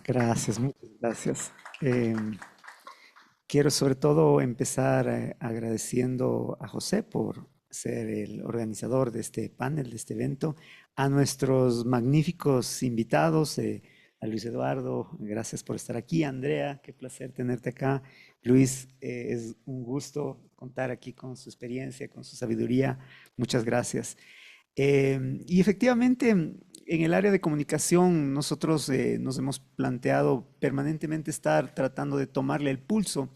Gracias, muchas gracias. Quiero sobre todo empezar agradeciendo a José por ser el organizador de este panel, de este evento, a nuestros magníficos invitados, a Luis Eduardo, gracias por estar aquí, Andrea, qué placer tenerte acá. Luis, es un gusto contar aquí con su experiencia, con su sabiduría, muchas gracias. Y efectivamente, en el área de comunicación, nosotros nos hemos planteado permanentemente estar tratando de tomarle el pulso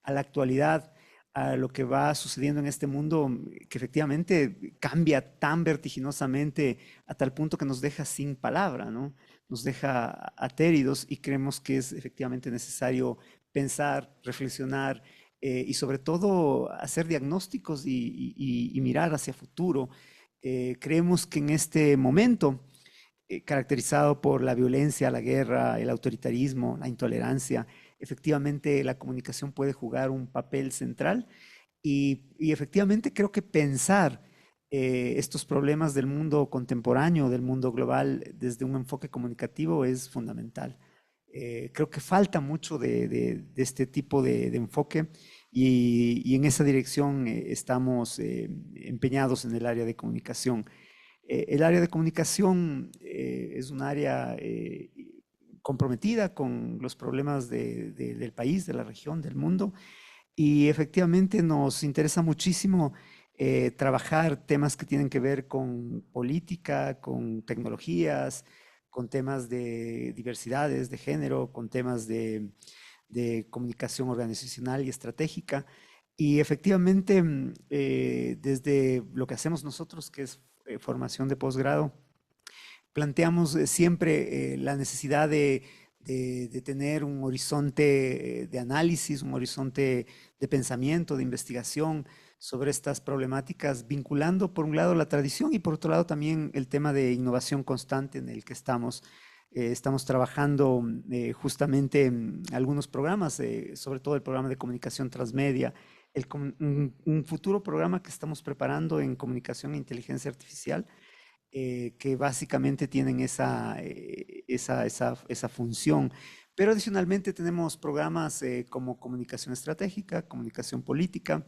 a la actualidad, a lo que va sucediendo en este mundo, que efectivamente cambia tan vertiginosamente a tal punto que nos deja sin palabra, ¿no? Nos deja ateridos y creemos que es efectivamente necesario pensar, reflexionar y sobre todo hacer diagnósticos y mirar hacia futuro. Creemos que en este momento, caracterizado por la violencia, la guerra, el autoritarismo, la intolerancia, efectivamente la comunicación puede jugar un papel central y efectivamente creo que pensar estos problemas del mundo contemporáneo, del mundo global, desde un enfoque comunicativo es fundamental. Creo que falta mucho de este tipo de enfoque y en esa dirección estamos empeñados en el área de comunicación. El área de comunicación es un área comprometida con los problemas del país, de la región, del mundo, y efectivamente nos interesa muchísimo trabajar temas que tienen que ver con política, con tecnologías, con temas de diversidades, de género, con temas de comunicación organizacional y estratégica. Y efectivamente, desde lo que hacemos nosotros, que es formación de posgrado, planteamos siempre la necesidad de tener un horizonte de análisis, un horizonte de pensamiento, de investigación sobre estas problemáticas, vinculando por un lado la tradición y por otro lado también el tema de innovación constante en el que estamos trabajando justamente en algunos programas, sobre todo el programa de comunicación transmedia, un futuro programa que estamos preparando en comunicación e inteligencia artificial, que básicamente tienen esa función. Pero adicionalmente tenemos programas como comunicación estratégica, comunicación política,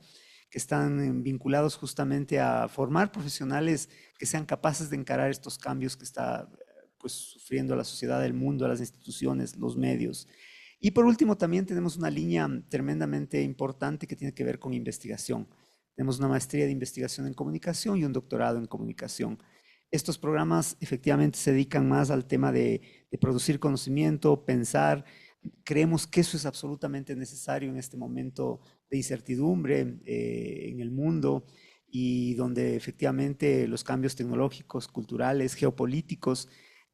que están vinculados justamente a formar profesionales que sean capaces de encarar estos cambios que está pues, sufriendo la sociedad, el mundo, las instituciones, los medios. Y por último, también tenemos una línea tremendamente importante que tiene que ver con investigación. Tenemos una maestría de investigación en comunicación y un doctorado en comunicación. Estos programas efectivamente se dedican más al tema de producir conocimiento, pensar. Creemos que eso es absolutamente necesario en este momento de incertidumbre en el mundo y donde efectivamente los cambios tecnológicos, culturales, geopolíticos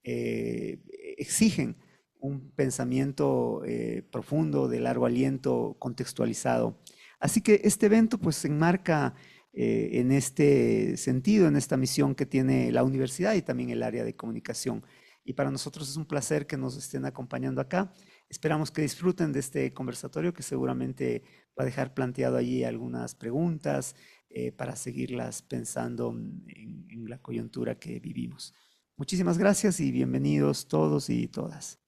eh, exigen un pensamiento profundo, de largo aliento, contextualizado. Así que este evento pues se enmarca en este sentido, en esta misión que tiene la universidad y también el área de comunicación. Y para nosotros es un placer que nos estén acompañando acá. Esperamos que disfruten de este conversatorio que seguramente va a dejar planteado allí algunas preguntas para seguirlas pensando en la coyuntura que vivimos. Muchísimas gracias y bienvenidos todos y todas.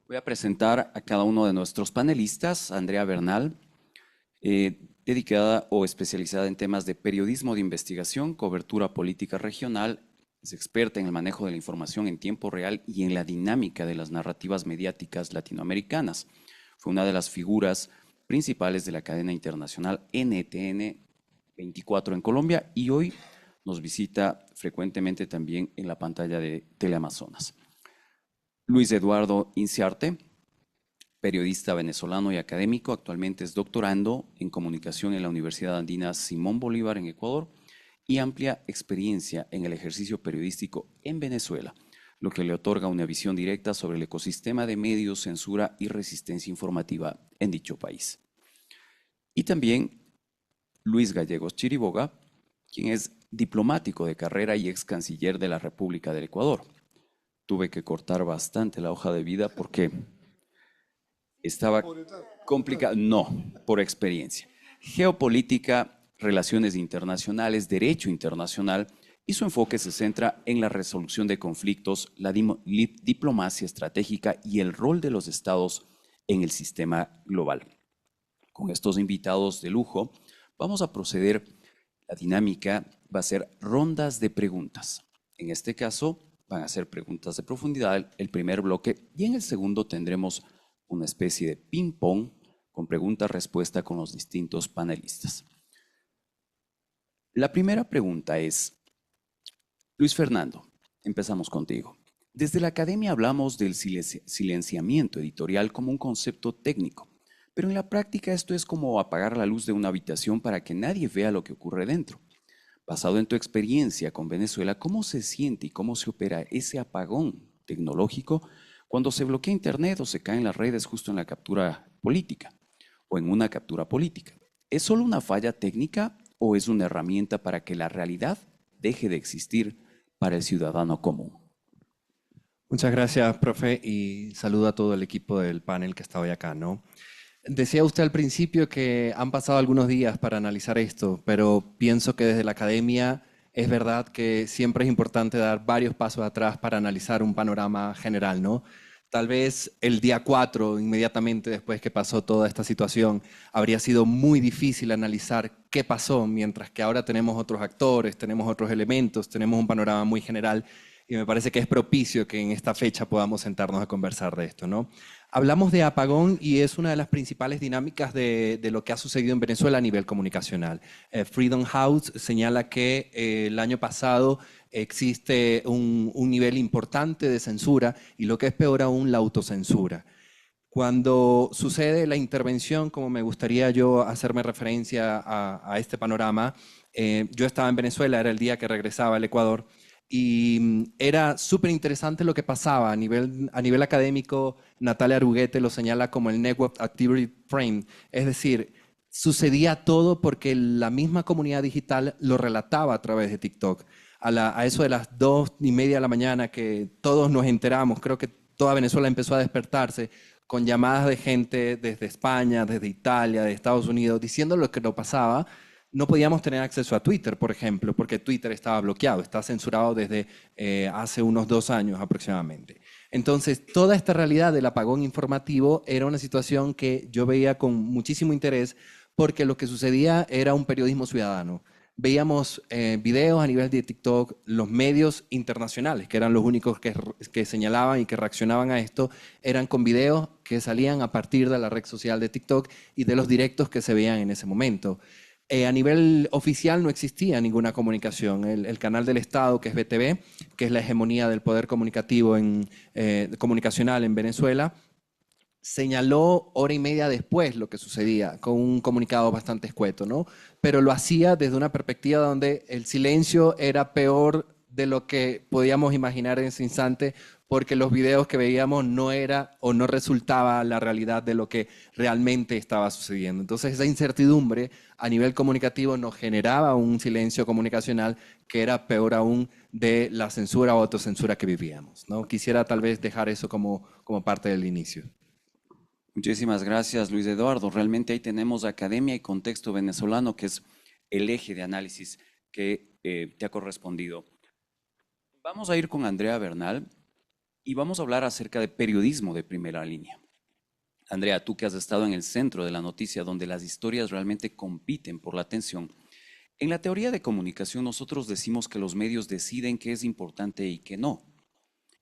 Voy a presentar a cada uno de nuestros panelistas. Andrea Bernal, dedicada o especializada en temas de periodismo de investigación, cobertura política regional, es experta en el manejo de la información en tiempo real y en la dinámica de las narrativas mediáticas latinoamericanas. Fue una de las figuras principales de la cadena internacional NTN 24 en Colombia y hoy nos visita frecuentemente también en la pantalla de Teleamazonas. Luis Eduardo Inciarte, periodista venezolano y académico, actualmente es doctorando en comunicación en la Universidad Andina Simón Bolívar en Ecuador y amplia experiencia en el ejercicio periodístico en Venezuela, lo que le otorga una visión directa sobre el ecosistema de medios, censura y resistencia informativa en dicho país. Y también Luis Gallegos Chiriboga, quien es diplomático de carrera y ex canciller de la República del Ecuador. Tuve que cortar bastante la hoja de vida porque estaba complicado. No, por experiencia. Geopolítica, relaciones internacionales, derecho internacional y su enfoque se centra en la resolución de conflictos, la diplomacia estratégica y el rol de los estados en el sistema global. Con estos invitados de lujo, vamos a proceder. La dinámica va a ser rondas de preguntas. En este caso, van a ser preguntas de profundidad el primer bloque y en el segundo tendremos una especie de ping-pong con pregunta-respuesta con los distintos panelistas. La primera pregunta es, Luis Fernando, empezamos contigo. Desde la academia hablamos del silenciamiento editorial como un concepto técnico, pero en la práctica esto es como apagar la luz de una habitación para que nadie vea lo que ocurre dentro. Basado en tu experiencia con Venezuela, ¿cómo se siente y cómo se opera ese apagón tecnológico cuando se bloquea Internet o se caen las redes justo en la captura política o en una captura política? ¿Es solo una falla técnica o es una herramienta para que la realidad deje de existir para el ciudadano común? Muchas gracias, profe, y saludo a todo el equipo del panel que está hoy acá, ¿no? Decía usted al principio que han pasado algunos días para analizar esto, pero pienso que desde la academia es verdad que siempre es importante dar varios pasos atrás para analizar un panorama general, ¿no? Tal vez el día 4, inmediatamente después que pasó toda esta situación, habría sido muy difícil analizar qué pasó, mientras que ahora tenemos otros actores, tenemos otros elementos, tenemos un panorama muy general y me parece que es propicio que en esta fecha podamos sentarnos a conversar de esto, ¿no? Hablamos de apagón y es una de las principales dinámicas de lo que ha sucedido en Venezuela a nivel comunicacional. Freedom House señala que el año pasado existe un nivel importante de censura y lo que es peor aún, la autocensura. Cuando sucede la intervención, como me gustaría yo hacerme referencia a este panorama, yo estaba en Venezuela, era el día que regresaba al Ecuador, y era súper interesante lo que pasaba a nivel académico. Natalia Aruguete lo señala como el Network Activity Frame, es decir, sucedía todo porque la misma comunidad digital lo relataba a través de TikTok. A eso de las 2:30 de la mañana que todos nos enteramos, creo que toda Venezuela empezó a despertarse con llamadas de gente desde España, desde Italia, de Estados Unidos, diciendo lo que nos pasaba. No podíamos tener acceso a Twitter, por ejemplo, porque Twitter estaba bloqueado, está censurado desde hace unos 2 años aproximadamente. Entonces, toda esta realidad del apagón informativo era una situación que yo veía con muchísimo interés porque lo que sucedía era un periodismo ciudadano. Veíamos videos a nivel de TikTok, los medios internacionales, que eran los únicos que señalaban y que reaccionaban a esto, eran con videos que salían a partir de la red social de TikTok y de los directos que se veían en ese momento. A nivel oficial no existía ninguna comunicación. El canal del Estado, que es BTV, que es la hegemonía del poder comunicativo comunicacional en Venezuela, señaló hora y media después lo que sucedía, con un comunicado bastante escueto, ¿no? Pero lo hacía desde una perspectiva donde el silencio era peor de lo que podíamos imaginar en ese instante, porque los videos que veíamos no era o no resultaba la realidad de lo que realmente estaba sucediendo. Entonces esa incertidumbre a nivel comunicativo nos generaba un silencio comunicacional que era peor aún de la censura o autocensura que vivíamos, ¿no? Quisiera tal vez dejar eso como parte del inicio. Muchísimas gracias, Luis Eduardo. Realmente ahí tenemos academia y contexto venezolano, que es el eje de análisis que te ha correspondido. Vamos a ir con Andrea Bernal y vamos a hablar acerca de periodismo de primera línea. Andrea, tú que has estado en el centro de la noticia, donde las historias realmente compiten por la atención. En la teoría de comunicación nosotros decimos que los medios deciden qué es importante y qué no.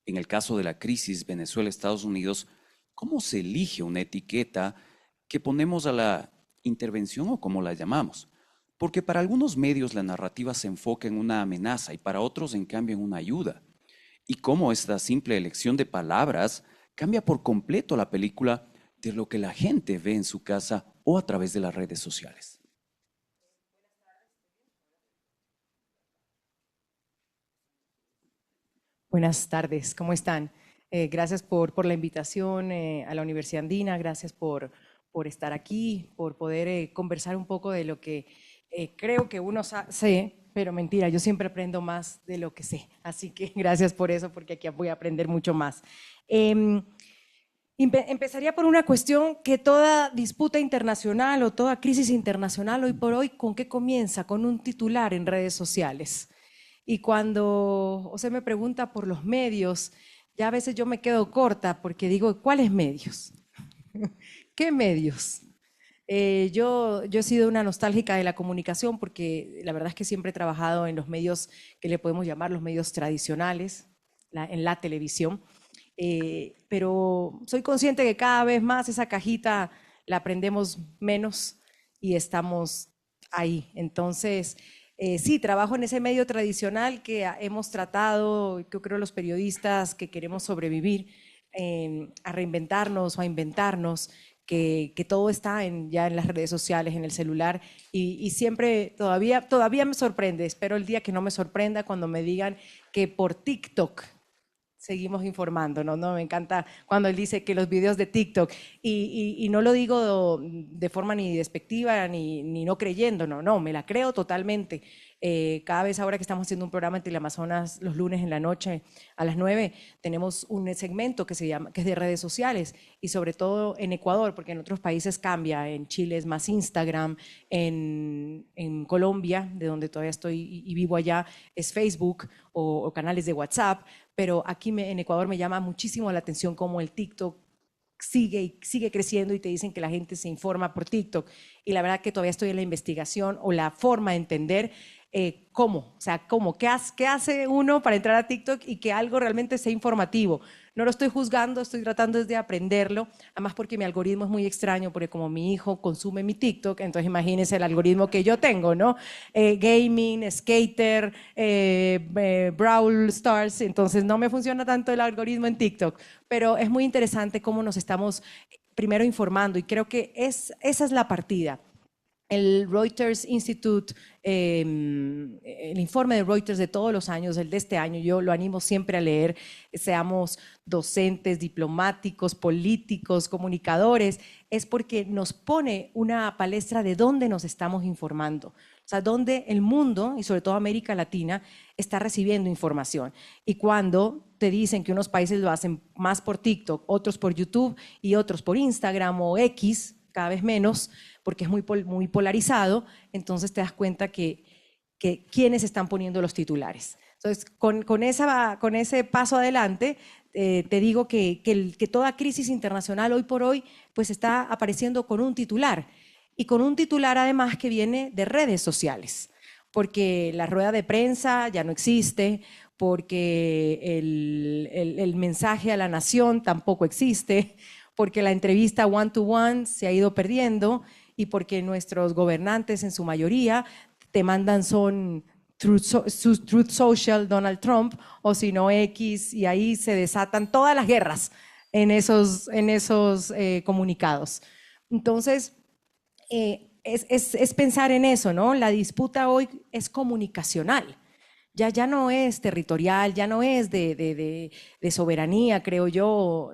En el caso de la crisis Venezuela-Estados Unidos, ¿cómo se elige una etiqueta que ponemos a la intervención o como la llamamos? Porque para algunos medios la narrativa se enfoca en una amenaza y para otros en cambio en una ayuda. Y cómo esta simple elección de palabras cambia por completo la película de lo que la gente ve en su casa o a través de las redes sociales. Buenas tardes, ¿cómo están? Gracias por la invitación a la Universidad Andina, gracias por estar aquí, por poder conversar un poco de lo que creo que uno sé, pero mentira, yo siempre aprendo más de lo que sé, así que gracias por eso, porque aquí voy a aprender mucho más. Empezaría por una cuestión que toda disputa internacional o toda crisis internacional hoy por hoy, ¿con qué comienza? Con un titular en redes sociales. Y cuando José me pregunta por los medios, ya a veces yo me quedo corta porque digo, ¿cuáles medios? ¿Qué medios? Yo he sido una nostálgica de la comunicación porque la verdad es que siempre he trabajado en los medios que le podemos llamar los medios tradicionales, en la televisión, pero soy consciente que cada vez más esa cajita la aprendemos menos y estamos ahí. Entonces, sí, trabajo en ese medio tradicional que hemos tratado, yo creo los periodistas que queremos sobrevivir, a reinventarnos o a inventarnos, que todo está ya en las redes sociales, en el celular, y siempre, todavía me sorprende, espero el día que no me sorprenda cuando me digan que por TikTok seguimos informando, ¿no? Me encanta cuando él dice que los videos de TikTok, y no lo digo de forma ni despectiva ni no creyendo, no, me la creo totalmente. Cada vez ahora que estamos haciendo un programa en Teleamazonas los lunes en la noche a las 9, tenemos un segmento que es de redes sociales, y sobre todo en Ecuador, porque en otros países cambia, en Chile es más Instagram, en Colombia, de donde todavía estoy y vivo allá, es Facebook o canales de WhatsApp, pero aquí en Ecuador me llama muchísimo la atención cómo el TikTok sigue creciendo y te dicen que la gente se informa por TikTok, y la verdad que todavía estoy en la investigación o la forma de entender cómo, o sea, qué hace uno para entrar a TikTok y que algo realmente sea informativo. No lo estoy juzgando, estoy tratando de aprenderlo, además porque mi algoritmo es muy extraño, porque como mi hijo consume mi TikTok, entonces imagínense el algoritmo que yo tengo, ¿no? Gaming, skater, Brawl Stars, entonces no me funciona tanto el algoritmo en TikTok, pero es muy interesante cómo nos estamos primero informando, y creo que esa es la partida. El Reuters Institute, el informe de Reuters de todos los años, el de este año, yo lo animo siempre a leer, seamos docentes, diplomáticos, políticos, comunicadores, es porque nos pone una palestra de dónde nos estamos informando, o sea, dónde el mundo, y sobre todo América Latina, está recibiendo información. Y cuando te dicen que unos países lo hacen más por TikTok, otros por YouTube y otros por Instagram o X, cada vez menos, porque es muy polarizado, entonces te das cuenta que quiénes están poniendo los titulares. Entonces, con ese paso adelante, te digo que toda crisis internacional hoy por hoy pues está apareciendo con un titular, y con un titular además que viene de redes sociales, porque la rueda de prensa ya no existe, porque el mensaje a la nación tampoco existe, porque la entrevista one-to-one se ha ido perdiendo, y porque nuestros gobernantes en su mayoría te mandan son Truth Social, Donald Trump, o si no X, y ahí se desatan todas las guerras en esos comunicados. Entonces, es pensar en eso, ¿no? La disputa hoy es comunicacional. Ya no es territorial, ya no es de soberanía, creo yo.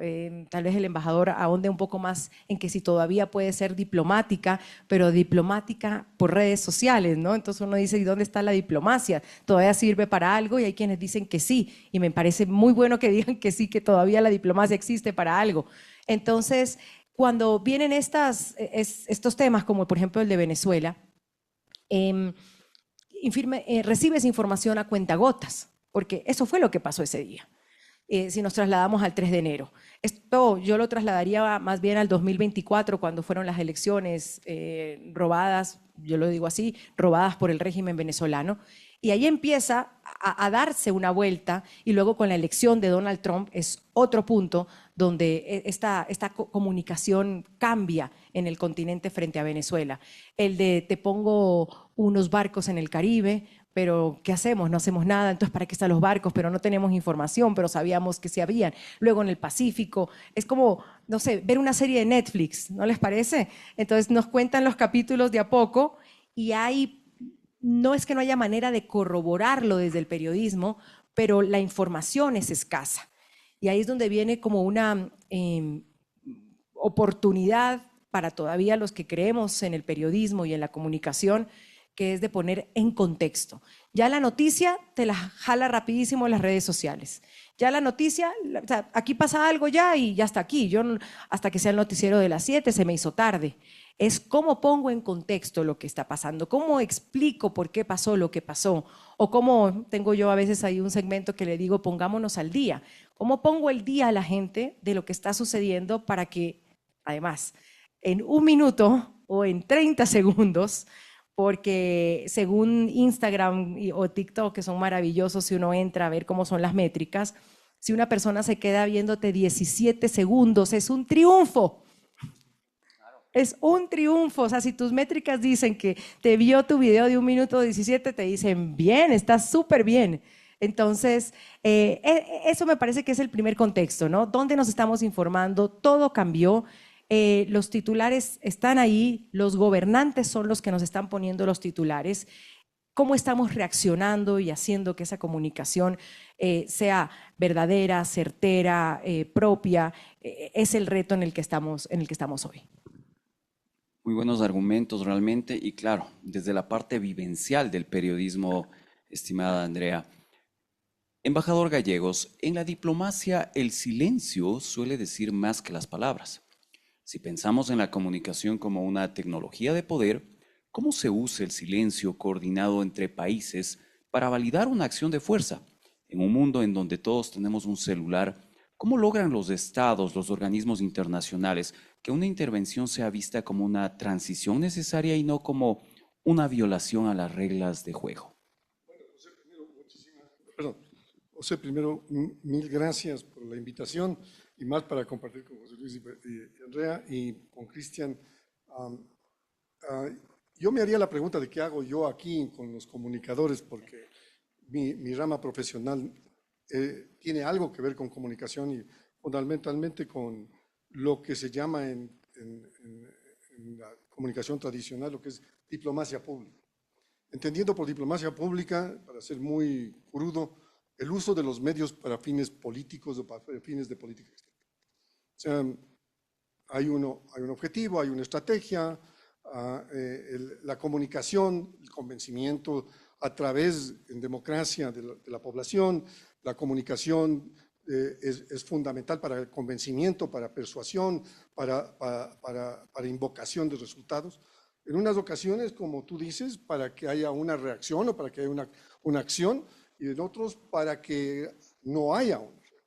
Tal vez el embajador ahonde un poco más en que si todavía puede ser diplomática, pero diplomática por redes sociales, ¿no? Entonces uno dice, ¿y dónde está la diplomacia? ¿Todavía sirve para algo? Y hay quienes dicen que sí, y me parece muy bueno que digan que sí, que todavía la diplomacia existe para algo. Entonces, cuando vienen estos temas, como por ejemplo el de Venezuela, recibes información a cuentagotas, porque eso fue lo que pasó ese día. Si nos trasladamos al 3 de enero. Esto yo lo trasladaría más bien al 2024, cuando fueron las elecciones robadas, yo lo digo así, robadas por el régimen venezolano. Y ahí empieza a darse una vuelta, y luego con la elección de Donald Trump es otro punto donde esta comunicación cambia en el continente frente a Venezuela. El de te pongo unos barcos en el Caribe, pero ¿qué hacemos? No hacemos nada, entonces ¿para qué están los barcos? Pero no tenemos información, pero sabíamos que sí habían. Luego en el Pacífico, es como, no sé, ver una serie de Netflix, ¿no les parece? Entonces nos cuentan los capítulos de a poco, y no es que no haya manera de corroborarlo desde el periodismo, pero la información es escasa. Y ahí es donde viene como una oportunidad para todavía los que creemos en el periodismo y en la comunicación, que es de poner en contexto. Ya la noticia te la jala rapidísimo en las redes sociales. Ya la noticia, o sea, aquí pasa algo ya y ya está aquí. Yo hasta que sea el noticiero de las 7 se me hizo tarde. Es cómo pongo en contexto lo que está pasando, cómo explico por qué pasó lo que pasó, O cómo tengo yo a veces ahí un segmento que le digo, pongámonos al día. ¿Cómo pongo el día a la gente de lo que está sucediendo para que, además, en un minuto o en 30 segundos, porque según Instagram o TikTok, que son maravillosos, si uno entra a ver cómo son las métricas, si una persona se queda viéndote 17 segundos, es un triunfo. Es un triunfo. O sea, si tus métricas dicen que te vio tu video de 1 minuto 17, te dicen, bien, estás súper bien. Entonces, eso me parece que es el primer contexto, ¿no? ¿Dónde nos estamos informando? Todo cambió. Los titulares están ahí, los gobernantes son los que nos están poniendo los titulares. ¿Cómo estamos reaccionando y haciendo que esa comunicación sea verdadera, certera, propia? Es el reto en el que estamos hoy. Muy buenos argumentos realmente y claro, desde la parte vivencial del periodismo, estimada Andrea. Embajador Gallegos, en la diplomacia el silencio suele decir más que las palabras. Si pensamos en la comunicación como una tecnología de poder, ¿cómo se usa el silencio coordinado entre países para validar una acción de fuerza? En un mundo en donde todos tenemos un celular, ¿cómo logran los estados, los organismos internacionales, que una intervención sea vista como una transición necesaria y no como una violación a las reglas de juego? Perdón. José, primero, mil gracias por la invitación y más para compartir con José Luis y Andrea y con Cristian. Yo me haría la pregunta de qué hago yo aquí con los comunicadores, porque mi rama profesional tiene algo que ver con comunicación y fundamentalmente con lo que se llama en la comunicación tradicional, lo que es diplomacia pública. Entendiendo por diplomacia pública, para ser muy crudo, el uso de los medios para fines políticos o para fines de política externa. O sea, hay un objetivo, hay una estrategia, la comunicación, el convencimiento a través, en democracia, de la población, la comunicación es fundamental para el convencimiento, para persuasión, para invocación de resultados. En unas ocasiones, como tú dices, para que haya una reacción o para que haya una acción, y en otros para que no haya una reacción.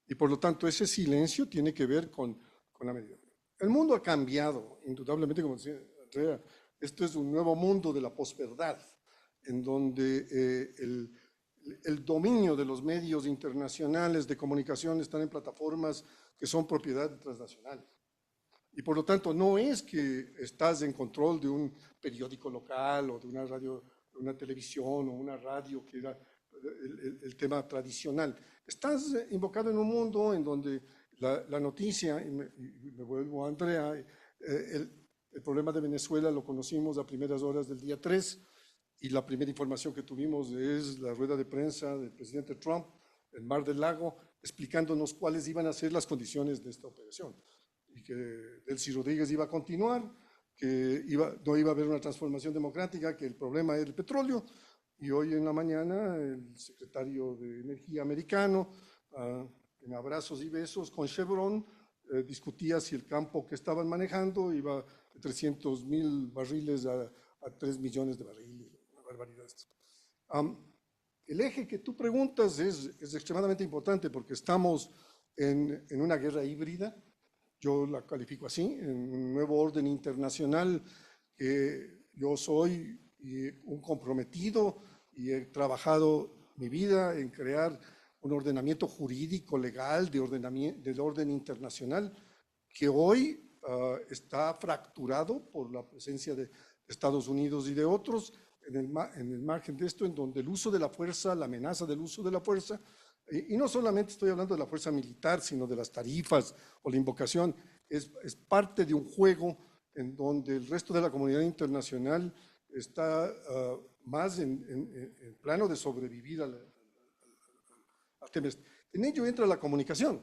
Y por lo tanto, ese silencio tiene que ver con la medida. El mundo ha cambiado, indudablemente, como decía Andrea, esto es un nuevo mundo de la posverdad, en donde el dominio de los medios internacionales de comunicación están en plataformas que son propiedad transnacional. Y por lo tanto, no es que estás en control de un periódico local o de una radio, de una televisión o una radio, que era el tema tradicional. Estás invocado en un mundo en donde la noticia, y me vuelvo a Andrea, el problema de Venezuela lo conocimos a primeras horas del día 3, y la primera información que tuvimos es la rueda de prensa del presidente Trump en Mar del Lago, explicándonos cuáles iban a ser las condiciones de esta operación. Y que Delcy Rodríguez iba a continuar, que no iba a haber una transformación democrática, que el problema era el petróleo. Y hoy en la mañana el secretario de Energía americano, en abrazos y besos con Chevron, discutía si el campo que estaban manejando iba de 300,000 barriles a 3 millones de barriles, una barbaridad. El eje que tú preguntas es extremadamente importante porque estamos en una guerra híbrida. Yo la califico así, en un nuevo orden internacional, que yo soy un comprometido y he trabajado mi vida en crear un ordenamiento jurídico, legal, del orden internacional, que hoy está fracturado por la presencia de Estados Unidos y de otros, en el margen de esto, en donde el uso de la fuerza, la amenaza del uso de la fuerza, y no solamente estoy hablando de la fuerza militar, sino de las tarifas o la invocación, es parte de un juego en donde el resto de la comunidad internacional está más en plano de sobrevivir al tema. En ello entra la comunicación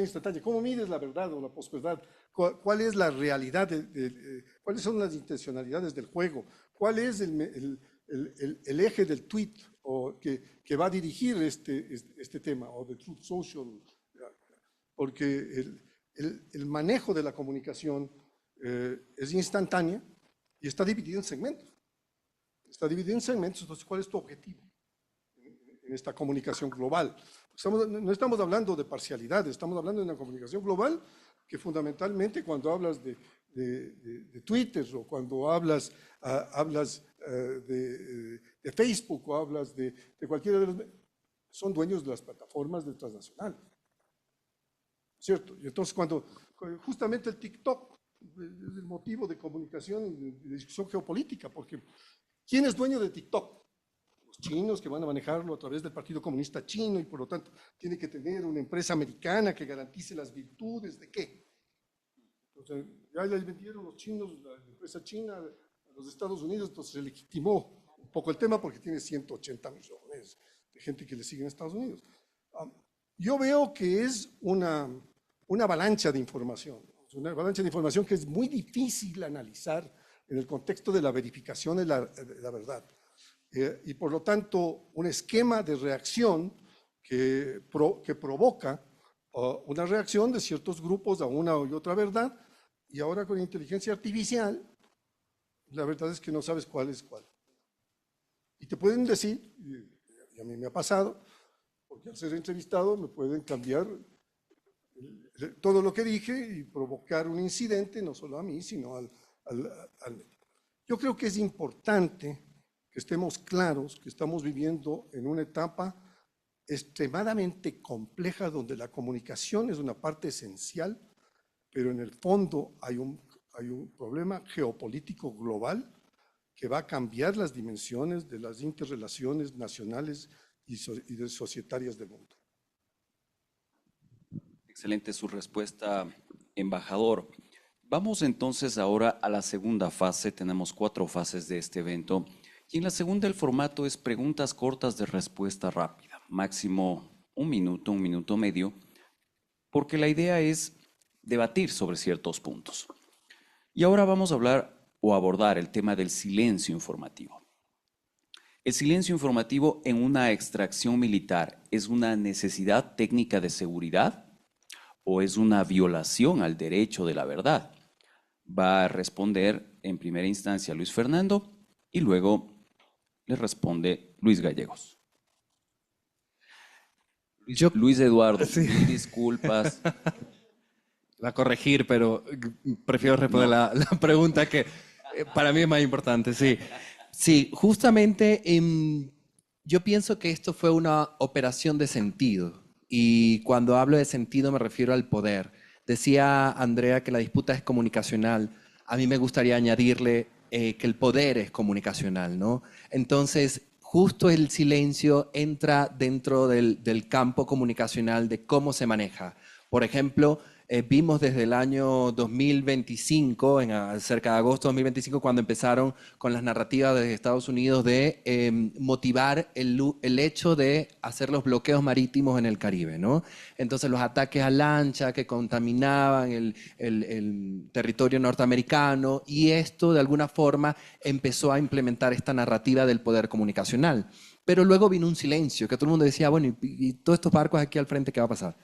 instantánea. ¿Cómo mides la verdad o la posverdad? ¿Cuál es la realidad? ¿Cuáles son las intencionalidades del juego? ¿Cuál es el eje del tweet o que va a dirigir este tema, o de Truth Social? Porque el manejo de la comunicación es instantánea y está dividido en segmentos. está dividido en segmentos. Entonces, ¿cuál es tu objetivo en esta comunicación global? No estamos hablando de parcialidad, estamos hablando de una comunicación global que fundamentalmente cuando hablas de Twitter o cuando hablas de Facebook o hablas de cualquiera de los... son dueños de las plataformas de transnacionales, ¿cierto? Y entonces cuando justamente el TikTok es el motivo de comunicación y de discusión geopolítica, porque ¿quién es dueño de TikTok? Los chinos, que van a manejarlo a través del Partido Comunista Chino y por lo tanto tiene que tener una empresa americana que garantice las virtudes de ¿qué? Entonces, ya les vendieron los chinos, la empresa china a los Estados Unidos, entonces se legitimó un poco el tema porque tiene 180 millones de gente que le sigue en Estados Unidos. Yo veo que es una avalancha de información, una avalancha de información que es muy difícil analizar en el contexto de la verificación de la verdad. Y por lo tanto, un esquema de reacción que provoca una reacción de ciertos grupos a una y otra verdad, y ahora con inteligencia artificial, la verdad es que no sabes cuál es cuál. Y te pueden decir, y a mí me ha pasado, porque al ser entrevistado me pueden cambiar todo lo que dije y provocar un incidente, no solo a mí, sino al... Yo creo que es importante que estemos claros que estamos viviendo en una etapa extremadamente compleja donde la comunicación es una parte esencial, pero en el fondo hay un problema geopolítico global que va a cambiar las dimensiones de las interrelaciones nacionales y societarias del mundo. Excelente su respuesta, embajador. Vamos entonces ahora a la segunda fase. Tenemos 4 fases de este evento. Y en la segunda el formato es preguntas cortas de respuesta rápida, máximo 1 minuto medio, porque la idea es debatir sobre ciertos puntos. Y ahora vamos a hablar o abordar el tema del silencio informativo. ¿El silencio informativo en una extracción militar es una necesidad técnica de seguridad o es una violación al derecho de la verdad? Va a responder en primera instancia Luis Fernando y luego le responde Luis Gallegos. Luis Eduardo, Sí. mil disculpas. Va a corregir, pero prefiero responder la pregunta que para mí es más importante, sí. Sí, justamente yo pienso que esto fue una operación de sentido. Y cuando hablo de sentido me refiero al poder. Decía Andrea que la disputa es comunicacional. A mí me gustaría añadirle que el poder es comunicacional, ¿no? Entonces, justo el silencio entra dentro del campo comunicacional de cómo se maneja. Por ejemplo, vimos desde el año 2025, cerca de agosto de 2025, cuando empezaron con las narrativas desde Estados Unidos de motivar el hecho de hacer los bloqueos marítimos en el Caribe, ¿no? Entonces los ataques a lancha que contaminaban el territorio norteamericano, y esto de alguna forma empezó a implementar esta narrativa del poder comunicacional. Pero luego vino un silencio, que todo el mundo decía, bueno, ¿y todos estos barcos aquí al frente qué va a pasar?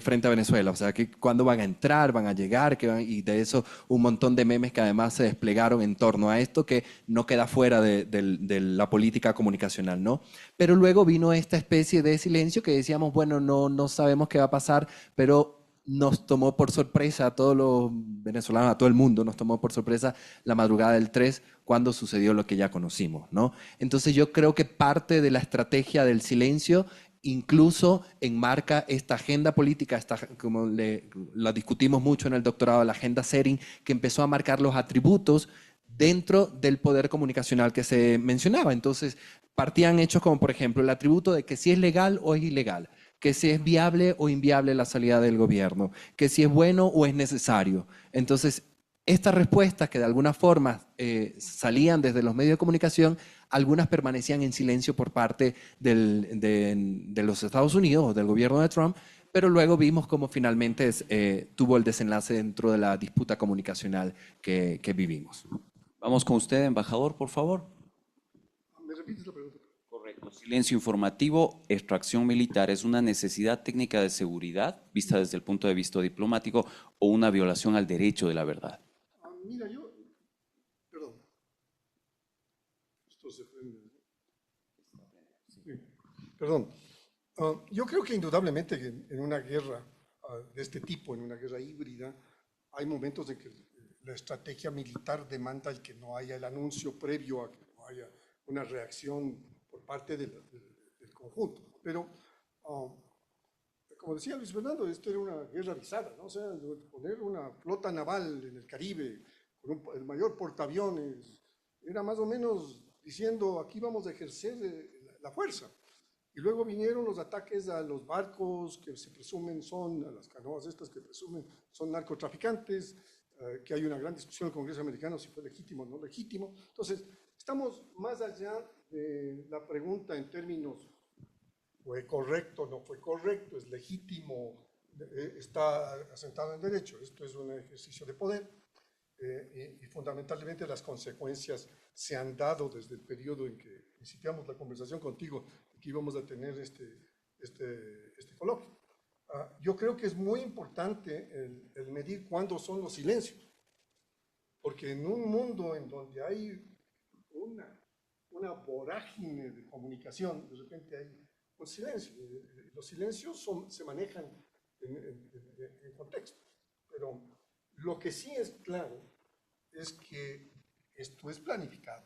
Frente a Venezuela, o sea, que cuándo van a entrar, van a llegar, y de eso un montón de memes que además se desplegaron en torno a esto, que no queda fuera de la política comunicacional, ¿no? Pero luego vino esta especie de silencio que decíamos, bueno, no sabemos qué va a pasar, pero nos tomó por sorpresa a todos los venezolanos, a todo el mundo, nos tomó por sorpresa la madrugada del 3 cuando sucedió lo que ya conocimos, ¿no? Entonces yo creo que parte de la estrategia del silencio incluso enmarca esta agenda política, como la discutimos mucho en el doctorado, la agenda Sering, que empezó a marcar los atributos dentro del poder comunicacional que se mencionaba. Entonces, partían hechos como, por ejemplo, el atributo de que si es legal o es ilegal, que si es viable o inviable la salida del gobierno, que si es bueno o es necesario. Entonces, estas respuestas que de alguna forma salían desde los medios de comunicación, algunas permanecían en silencio por parte de los Estados Unidos o del gobierno de Trump, pero luego vimos cómo finalmente tuvo el desenlace dentro de la disputa comunicacional que vivimos. Vamos con usted, embajador, por favor. ¿Me repites la pregunta? Correcto. Silencio informativo, extracción militar, ¿es una necesidad técnica de seguridad vista desde el punto de vista diplomático o una violación al derecho de la verdad? Mira, perdón. Esto minutos se prende. Sí, perdón. Yo creo que indudablemente en una guerra de este tipo, en una guerra híbrida, hay momentos en que la estrategia militar demanda el que no haya el anuncio previo a que no haya una reacción por parte del conjunto. Pero, como decía Luis Fernando, esto era una guerra avisada, ¿no? O sea, poner una flota naval en el Caribe con el mayor portaaviones, era más o menos diciendo, aquí vamos a ejercer la fuerza. Y luego vinieron los ataques a los barcos que se presumen son, a las canoas estas que presumen son narcotraficantes, que hay una gran discusión en el Congreso americano si fue legítimo o no legítimo. Entonces, estamos más allá de la pregunta en términos, ¿fue correcto o no fue correcto? ¿Es legítimo? ¿Está asentado en derecho? Esto es un ejercicio de poder y fundamentalmente las consecuencias se han dado desde el periodo en que iniciamos la conversación contigo, que íbamos a tener este coloquio. Yo creo que es muy importante el medir cuándo son los silencios, porque en un mundo en donde hay una vorágine de comunicación, de repente hay un silencio. Los silencios se manejan en contextos, pero lo que sí es claro es que esto es planificado,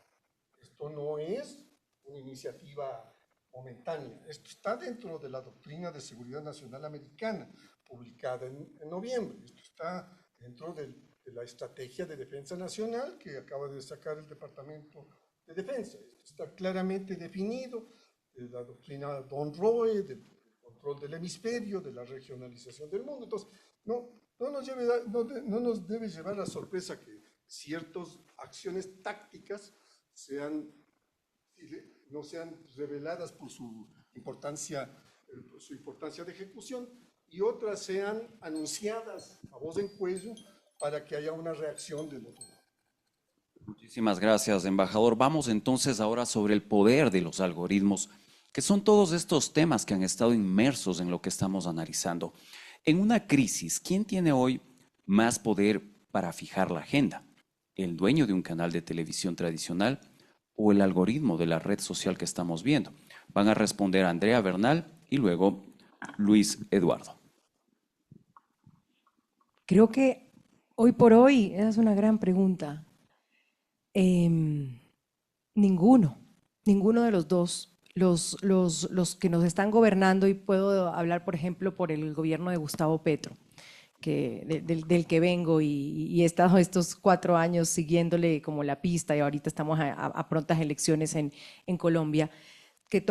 esto no es una iniciativa momentánea. Esto está dentro de la doctrina de seguridad nacional americana, publicada en noviembre. Esto está dentro de la estrategia de defensa nacional que acaba de sacar el Departamento de Defensa. Esto está claramente definido, de la doctrina Don Roe, del control del hemisferio, de la regionalización del mundo. Entonces, no nos debe llevar a sorpresa que ciertas acciones tácticas no sean reveladas por su importancia de ejecución y otras sean anunciadas a voz en cuello para que haya una reacción del otro lado. Muchísimas gracias, embajador. Vamos entonces ahora sobre el poder de los algoritmos, que son todos estos temas que han estado inmersos en lo que estamos analizando. En una crisis, ¿quién tiene hoy más poder para fijar la agenda? ¿El dueño de un canal de televisión tradicional o el algoritmo de la red social que estamos viendo? Van a responder Andrea Bernal y luego Luis Eduardo. Creo que hoy por hoy, esa es una gran pregunta. Ninguno de los dos. Los que nos están gobernando, y puedo hablar, por ejemplo, por el gobierno de Gustavo Petro, del que vengo y he estado estos 4 años siguiéndole como la pista y ahorita estamos a prontas elecciones en Colombia, que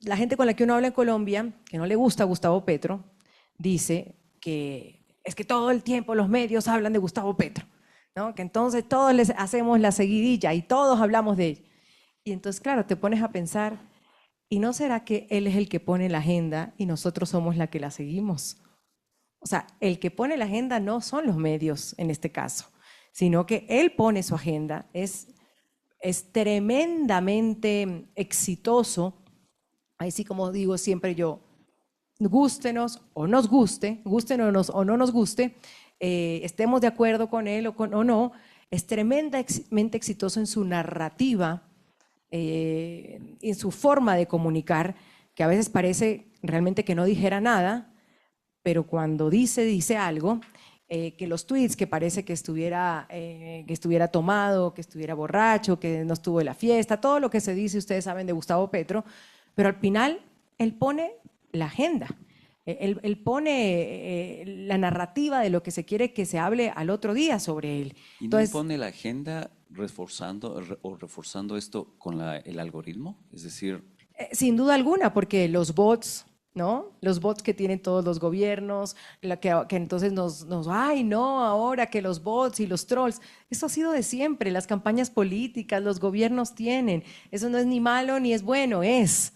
la gente con la que uno habla en Colombia, que no le gusta a Gustavo Petro, dice que es que todo el tiempo los medios hablan de Gustavo Petro, ¿no? Que entonces todos les hacemos la seguidilla y todos hablamos de él. Y entonces, claro, te pones a pensar, ¿y no será que él es el que pone la agenda y nosotros somos la que la seguimos? O sea, el que pone la agenda no son los medios en este caso, sino que él pone su agenda. Es tremendamente exitoso. Ahí sí, como digo siempre yo, gústenos o nos guste, gústenos o no nos guste, estemos de acuerdo con él o no, es tremendamente exitoso en su narrativa, en su forma de comunicar, que a veces parece realmente que no dijera nada, pero cuando dice algo, que los tweets que parece que estuviera tomado, que estuviera borracho, que no estuvo en la fiesta, todo lo que se dice, ustedes saben de Gustavo Petro, pero al final él pone la agenda, él pone la narrativa de lo que se quiere que se hable al otro día sobre él. ¿Y no pone la agenda reforzando esto con el algoritmo? Es decir… sin duda alguna, porque los bots, ¿no? Los bots que tienen todos los gobiernos, que entonces ay, no, ahora que los bots y los trolls, eso ha sido de siempre, las campañas políticas, los gobiernos tienen, eso no es ni malo ni es bueno, es.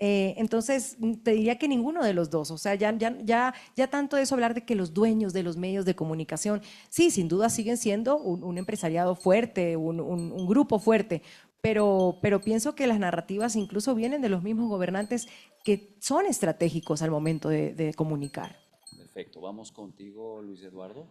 Entonces, te diría que ninguno de los dos, o sea, ya tanto eso hablar de que los dueños de los medios de comunicación, sí, sin duda siguen siendo un empresariado fuerte, un grupo fuerte, pero pienso que las narrativas incluso vienen de los mismos gobernantes que son estratégicos al momento de comunicar. Perfecto, vamos contigo, Luis Eduardo.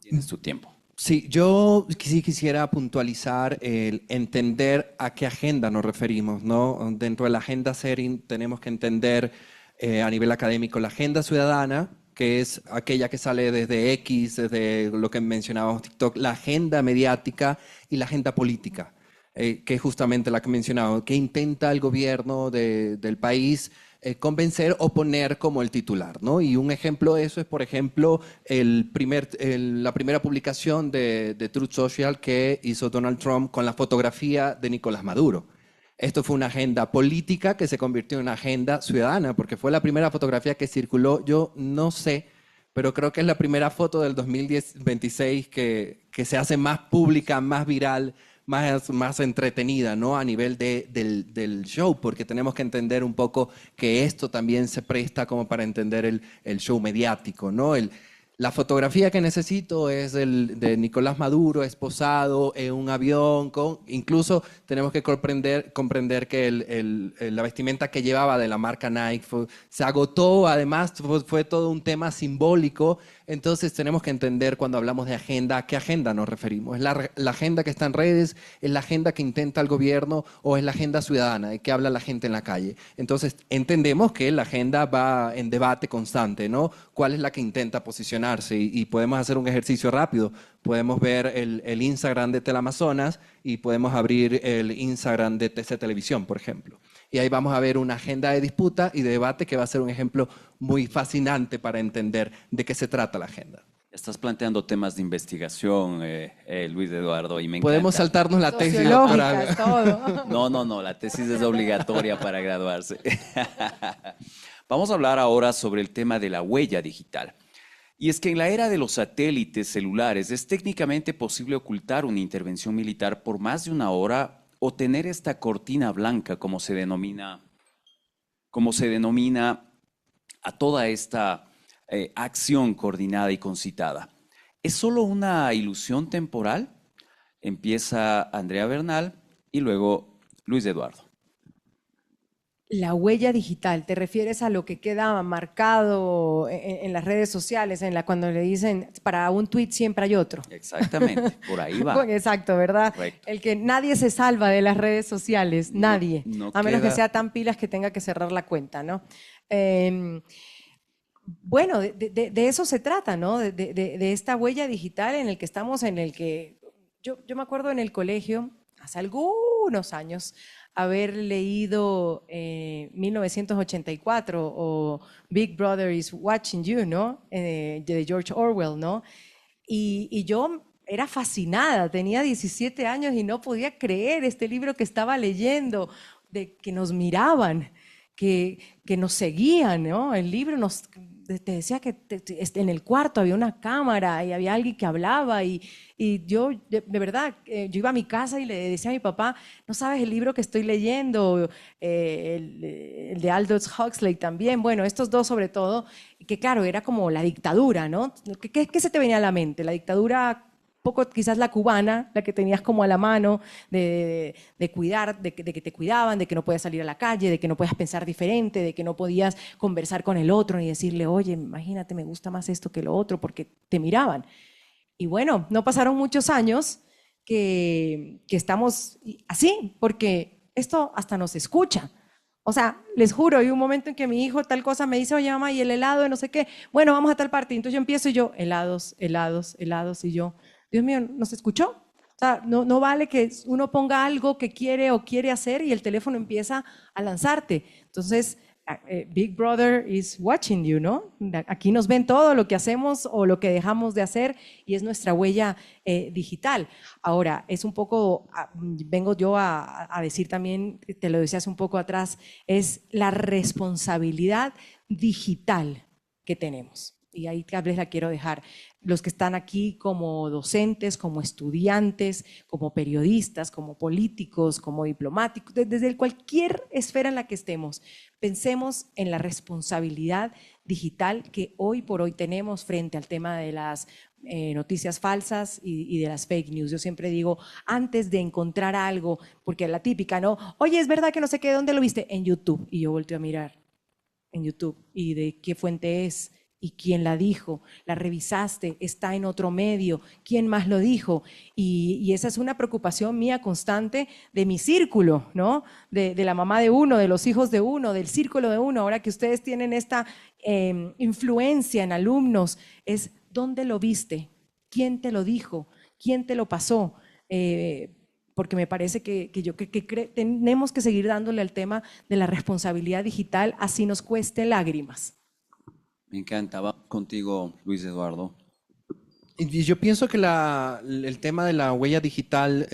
Tienes tu tiempo. Sí, yo sí quisiera puntualizar el entender a qué agenda nos referimos, ¿no? Dentro de la agenda setting tenemos que entender a nivel académico la agenda ciudadana, que es aquella que sale desde X, desde lo que mencionábamos TikTok, la agenda mediática y la agenda política, que es justamente la que mencionaba, que intenta el gobierno del país convencer o poner como el titular, ¿no? Y un ejemplo de eso es, por ejemplo, la primera publicación de Truth Social que hizo Donald Trump con la fotografía de Nicolás Maduro. Esto fue una agenda política que se convirtió en una agenda ciudadana, porque fue la primera fotografía que circuló, yo no sé, pero creo que es la primera foto del 2026 que se hace más pública, más viral, más entretenida, ¿no? A nivel del show, porque tenemos que entender un poco que esto también se presta como para entender el show mediático, ¿no? La fotografía que necesito es de Nicolás Maduro esposado en un avión, incluso tenemos que comprender que la vestimenta que llevaba de la marca Nike se agotó, además fue todo un tema simbólico. Entonces tenemos que entender cuando hablamos de agenda, ¿a qué agenda nos referimos? ¿Es la agenda que está en redes? ¿Es la agenda que intenta el gobierno? ¿O es la agenda ciudadana de que habla la gente en la calle? Entonces entendemos que la agenda va en debate constante, ¿no? ¿Cuál es la que intenta posicionarse? Y podemos hacer un ejercicio rápido. Podemos ver el Instagram de Teleamazonas y podemos abrir el Instagram de TC Televisión, por ejemplo. Y ahí vamos a ver una agenda de disputa y de debate que va a ser un ejemplo muy fascinante para entender de qué se trata la agenda. Estás planteando temas de investigación, Luis Eduardo, y me Podemos encanta. saltarnos la tesis doctoral. Todo. No, la tesis es obligatoria para graduarse. Vamos a hablar ahora sobre el tema de la huella digital. Y es que en la era de los satélites celulares es técnicamente posible ocultar una intervención militar por más de una hora o tener esta cortina blanca, como se denomina a toda esta acción coordinada y concitada. ¿Es solo una ilusión temporal? Empieza Andrea Bernal y luego Luis Eduardo. La huella digital, ¿te refieres a lo que queda marcado en las redes sociales, cuando le dicen para un tweet siempre hay otro? Exactamente, por ahí va. Exacto, ¿verdad? Correcto. El que nadie se salva de las redes sociales, nadie, no a menos que queda- sea tan pilas que tenga que cerrar la cuenta, ¿no? Bueno, de eso se trata, ¿no? De esta huella digital en el que estamos, en el que yo me acuerdo en el colegio, hace algunos años, haber leído 1984 o Big Brother is Watching You, ¿no? De George Orwell, ¿no? Y yo era fascinada, tenía 17 años y no podía creer este libro que estaba leyendo, de que nos miraban, que nos seguían, ¿no? El libro te decía que en el cuarto había una cámara y había alguien que hablaba y yo, de verdad, yo iba a mi casa y le decía a mi papá, no sabes el libro que estoy leyendo, el de Aldous Huxley también, bueno, estos dos sobre todo, que claro, era como la dictadura, ¿no? ¿Qué se te venía a la mente? La dictadura, poco quizás la cubana, la que tenías como a la mano, de cuidar, de que te cuidaban, de que no podías salir a la calle, de que no podías pensar diferente, de que no podías conversar con el otro ni decirle, oye, imagínate, me gusta más esto que lo otro, porque te miraban. Y bueno, no pasaron muchos años que estamos así, porque esto hasta nos escucha. O sea, les juro, hay un momento en que mi hijo tal cosa me dice, oye mamá, y el helado de no sé qué, bueno, vamos a tal parte. Y entonces yo empiezo y yo, helados, helados, helados, y yo, Dios mío, ¿nos escuchó? O sea, no vale que uno ponga algo que quiere o quiere hacer y el teléfono empieza a lanzarte. Entonces, Big Brother is watching you, ¿no? Aquí nos ven todo lo que hacemos o lo que dejamos de hacer y es nuestra huella digital. Ahora, es un poco, vengo yo a decir también, te lo decía hace un poco atrás, es la responsabilidad digital que tenemos. Y ahí tal vez la quiero dejar. Los que están aquí como docentes, como estudiantes, como periodistas, como políticos, como diplomáticos, desde cualquier esfera en la que estemos, pensemos en la responsabilidad digital que hoy por hoy tenemos frente al tema de las noticias falsas y de las fake news. Yo siempre digo, antes de encontrar algo, porque la típica, ¿no? Oye, es verdad que no sé qué, ¿dónde lo viste? En YouTube. Y yo volteo a mirar en YouTube. ¿Y de qué fuente es? ¿Y quién la dijo? ¿La revisaste? ¿Está en otro medio? ¿Quién más lo dijo? Y esa es una preocupación mía constante de mi círculo, ¿no? De la mamá de uno, de los hijos de uno, del círculo de uno. Ahora que ustedes tienen esta influencia en alumnos, es ¿dónde lo viste? ¿Quién te lo dijo? ¿Quién te lo pasó? Porque me parece que tenemos que seguir dándole al tema de la responsabilidad digital, así nos cueste lágrimas. Me encanta. Va contigo, Luis Eduardo. Y yo pienso que el tema de la huella digital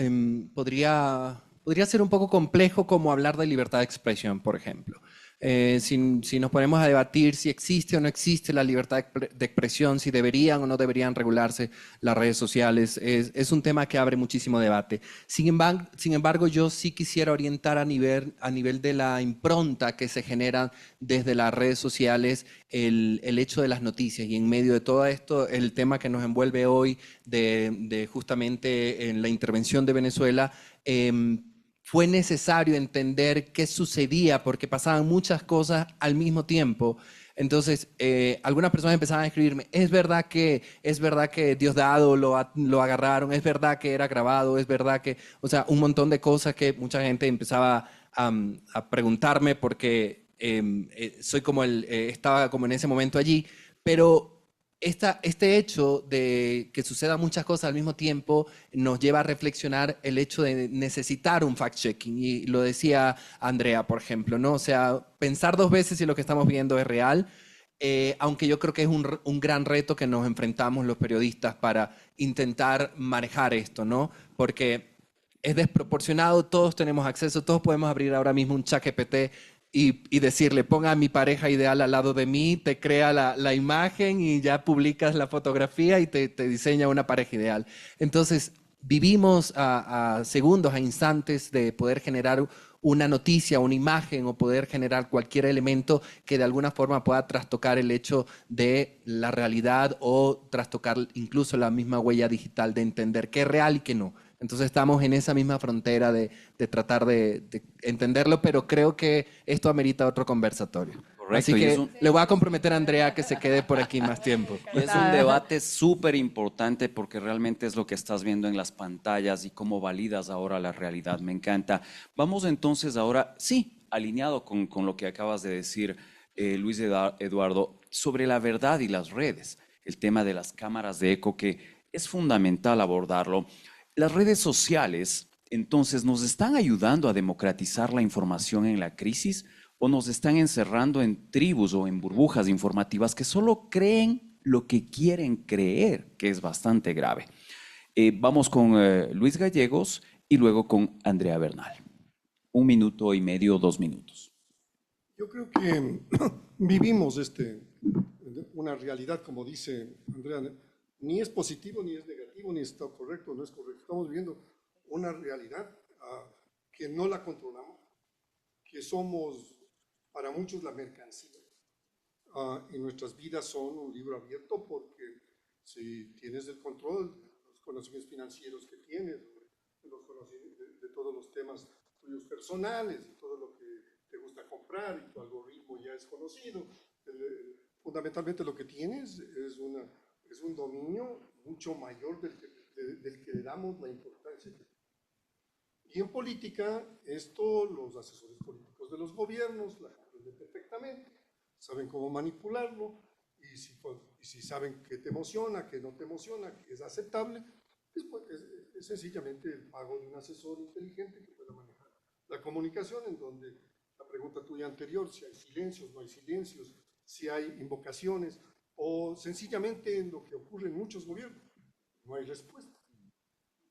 podría ser un poco complejo como hablar de libertad de expresión, por ejemplo. Si nos ponemos a debatir si existe o no existe la libertad de expresión, si deberían o no deberían regularse las redes sociales, es un tema que abre muchísimo debate. Sin embargo, yo sí quisiera orientar a nivel de la impronta que se genera desde las redes sociales el hecho de las noticias, y en medio de todo esto el tema que nos envuelve hoy de justamente en la intervención de Venezuela. Fue necesario entender qué sucedía porque pasaban muchas cosas al mismo tiempo. Entonces, algunas personas empezaban a escribirme: es verdad que Diosdado lo agarraron, es verdad que era grabado, es verdad que, o sea, un montón de cosas que mucha gente empezaba a preguntarme porque estaba como en ese momento allí, pero este hecho de que sucedan muchas cosas al mismo tiempo nos lleva a reflexionar el hecho de necesitar un fact-checking, y lo decía Andrea, por ejemplo, ¿no? O sea, pensar dos veces si lo que estamos viendo es real, aunque yo creo que es un gran reto que nos enfrentamos los periodistas para intentar manejar esto, ¿no? Porque es desproporcionado, todos tenemos acceso, todos podemos abrir ahora mismo un ChatGPT y decirle: ponga a mi pareja ideal al lado de mí, te crea la imagen y ya publicas la fotografía y te diseña una pareja ideal. Entonces, vivimos a segundos, a instantes de poder generar una noticia, una imagen, o poder generar cualquier elemento que de alguna forma pueda trastocar el hecho de la realidad, o trastocar incluso la misma huella digital de entender qué es real y qué no. Entonces estamos en esa misma frontera de tratar de entenderlo, pero creo que esto amerita otro conversatorio. Correcto, Así que le voy a comprometer a Andrea que se quede por aquí más tiempo. Y es un debate súper importante porque realmente es lo que estás viendo en las pantallas y cómo validas ahora la realidad. Me encanta. Vamos entonces ahora, sí, alineado con lo que acabas de decir, Luis Eduardo, sobre la verdad y las redes, el tema de las cámaras de eco, que es fundamental abordarlo. Las redes sociales, entonces, ¿nos están ayudando a democratizar la información en la crisis, o nos están encerrando en tribus o en burbujas informativas que solo creen lo que quieren creer, que es bastante grave? Vamos con Luis Gallegos y luego con Andrea Bernal. 1 minuto y medio, 2 minutos. Yo creo que vivimos una realidad, como dice Andrea, ni es positivo, ni es negativo, ni está correcto, no es correcto. Estamos viviendo una realidad que no la controlamos, que somos para muchos la mercancía. Y nuestras vidas son un libro abierto, porque si tienes el control, los conocimientos financieros que tienes, de todos los temas tuyos personales, y todo lo que te gusta comprar, y tu algoritmo ya es conocido, fundamentalmente lo que tienes es un dominio mucho mayor del que le damos la importancia. Y en política, esto los asesores políticos de los gobiernos la comprenden perfectamente, saben cómo manipularlo, y si saben qué te emociona, qué no te emociona, qué es aceptable, pues es sencillamente el pago de un asesor inteligente que pueda manejar la comunicación, en donde la pregunta tuya anterior, si hay silencios, no hay silencios, si hay invocaciones, o sencillamente en lo que ocurre en muchos gobiernos, no hay respuesta.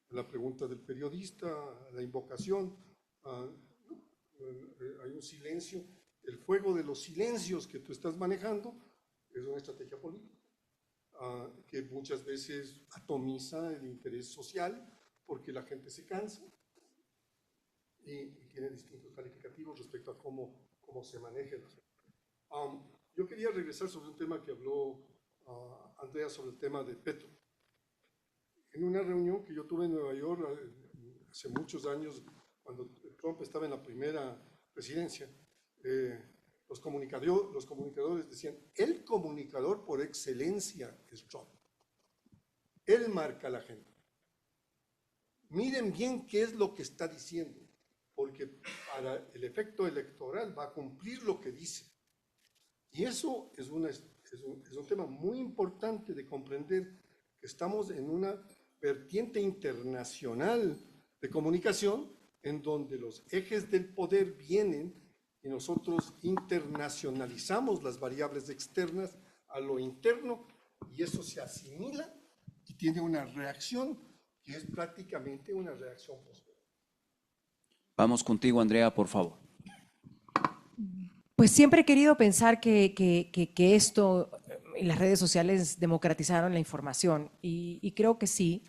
La pregunta del periodista, la invocación, hay un silencio. El juego de los silencios que tú estás manejando es una estrategia política, que muchas veces atomiza el interés social, porque la gente se cansa y tiene distintos calificativos respecto a cómo se maneja. Yo quería regresar sobre un tema que habló Andrea, sobre el tema de Petro. En una reunión que yo tuve en Nueva York hace muchos años, cuando Trump estaba en la primera presidencia, los comunicadores decían, el comunicador por excelencia es Trump. Él marca la agenda. Miren bien qué es lo que está diciendo, porque para el efecto electoral va a cumplir lo que dice. Y eso es un tema muy importante de comprender, que estamos en una vertiente internacional de comunicación en donde los ejes del poder vienen y nosotros internacionalizamos las variables externas a lo interno y eso se asimila y tiene una reacción que es prácticamente una reacción posterior. Vamos contigo, Andrea, por favor. Pues siempre he querido pensar que esto, las redes sociales democratizaron la información y creo que sí.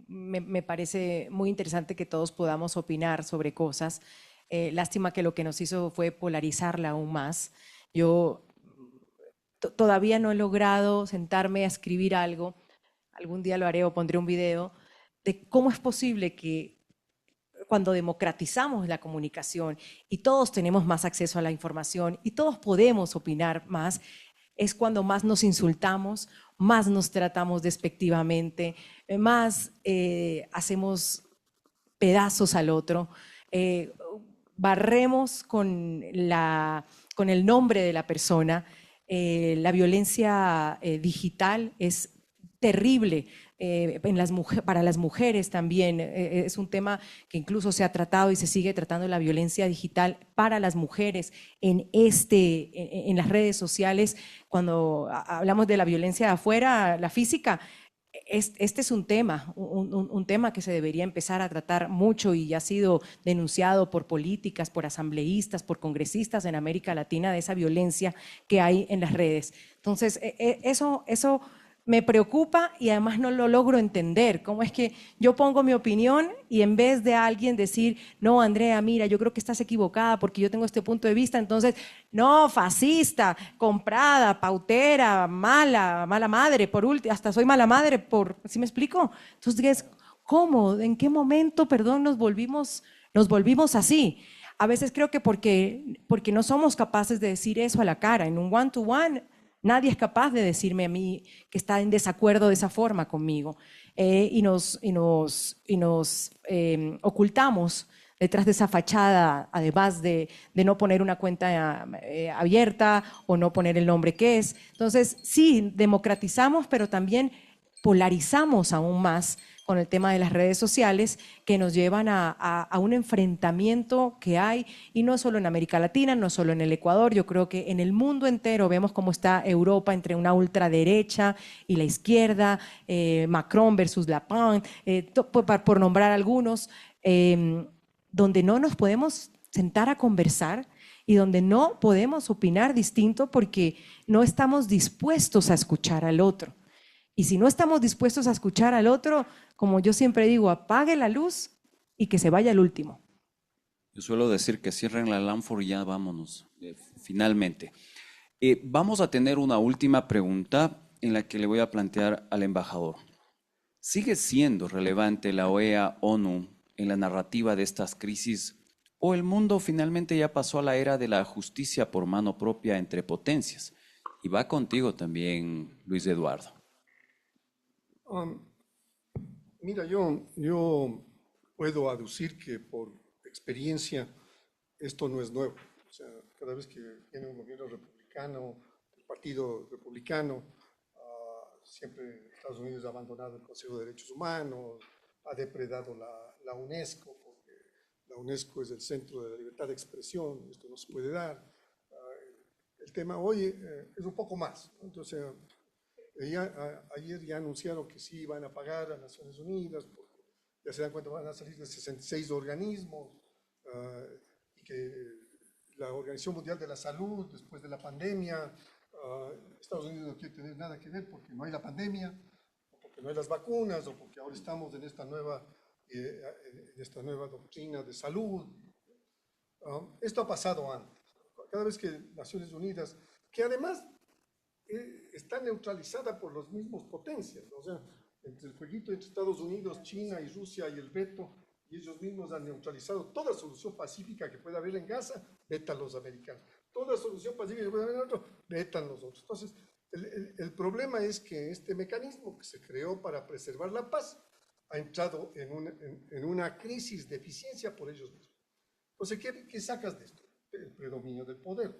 Me parece muy interesante que todos podamos opinar sobre cosas. Lástima que lo que nos hizo fue polarizarla aún más. Yo todavía no he logrado sentarme a escribir algo, algún día lo haré o pondré un video, de cómo es posible que cuando democratizamos la comunicación y todos tenemos más acceso a la información y todos podemos opinar más, es cuando más nos insultamos, más nos tratamos despectivamente, más hacemos pedazos al otro, barremos con el nombre de la persona. La violencia digital es terrible. Para las mujeres también es un tema que incluso se ha tratado y se sigue tratando, la violencia digital para las mujeres en las redes sociales. Cuando hablamos de la violencia de afuera, la física, este es un tema, un tema que se debería empezar a tratar mucho y ha sido denunciado por políticas, por asambleístas, por congresistas en América Latina, de esa violencia que hay en las redes. Entonces, eso me preocupa y además no lo logro entender. ¿Cómo es que yo pongo mi opinión y en vez de alguien decir, no, Andrea, mira, yo creo que estás equivocada porque yo tengo este punto de vista, entonces, no, fascista, comprada, pautera, mala madre, por último, hasta soy mala madre, ¿sí me explico? Entonces, ¿cómo? ¿En qué momento, perdón, nos volvimos así? A veces creo que porque no somos capaces de decir eso a la cara, en un one-to-one, nadie es capaz de decirme a mí que está en desacuerdo de esa forma conmigo y nos ocultamos detrás de esa fachada, además de no poner una cuenta abierta o no poner el nombre que es. Entonces, sí, democratizamos, pero también polarizamos aún más con el tema de las redes sociales que nos llevan a un enfrentamiento que hay, y no solo en América Latina, no solo en el Ecuador, yo creo que en el mundo entero vemos cómo está Europa entre una ultraderecha y la izquierda, Macron versus Le Pen, por nombrar algunos, donde no nos podemos sentar a conversar y donde no podemos opinar distinto porque no estamos dispuestos a escuchar al otro. Y si no estamos dispuestos a escuchar al otro, como yo siempre digo, apague la luz y que se vaya el último. Yo suelo decir que cierren la lámpara y ya vámonos, finalmente. Vamos a tener una última pregunta en la que le voy a plantear al embajador. ¿Sigue siendo relevante la OEA, ONU, en la narrativa de estas crisis, o el mundo finalmente ya pasó a la era de la justicia por mano propia entre potencias? Y va contigo también, Luis Eduardo. Mira, yo puedo aducir que por experiencia esto no es nuevo. O sea, cada vez que viene un gobierno republicano, el Partido Republicano, siempre Estados Unidos ha abandonado el Consejo de Derechos Humanos, ha depredado la UNESCO, porque la UNESCO es el centro de la libertad de expresión, esto no se puede dar. El tema hoy es un poco más, ¿no? Entonces, ayer ya anunciaron que sí van a pagar a Naciones Unidas, porque ya se dan cuenta, van a salir de 66 organismos, y que la Organización Mundial de la Salud, después de la pandemia, Estados Unidos no quiere tener nada que ver porque no hay la pandemia, o porque no hay las vacunas, o porque ahora estamos en esta nueva doctrina de salud. Esto ha pasado antes. Cada vez que Naciones Unidas, que además está neutralizada por las mismas potencias, o sea, entre el jueguito entre Estados Unidos, China y Rusia y el veto, y ellos mismos han neutralizado toda solución pacífica que pueda haber en Gaza, veta a los americanos. toda solución pacífica puede haber otro, vetan los otros. Entonces, el problema es que este mecanismo que se creó para preservar la paz ha entrado en una crisis de eficiencia por ellos mismos. Entonces, ¿qué sacas de esto? El predominio del poder.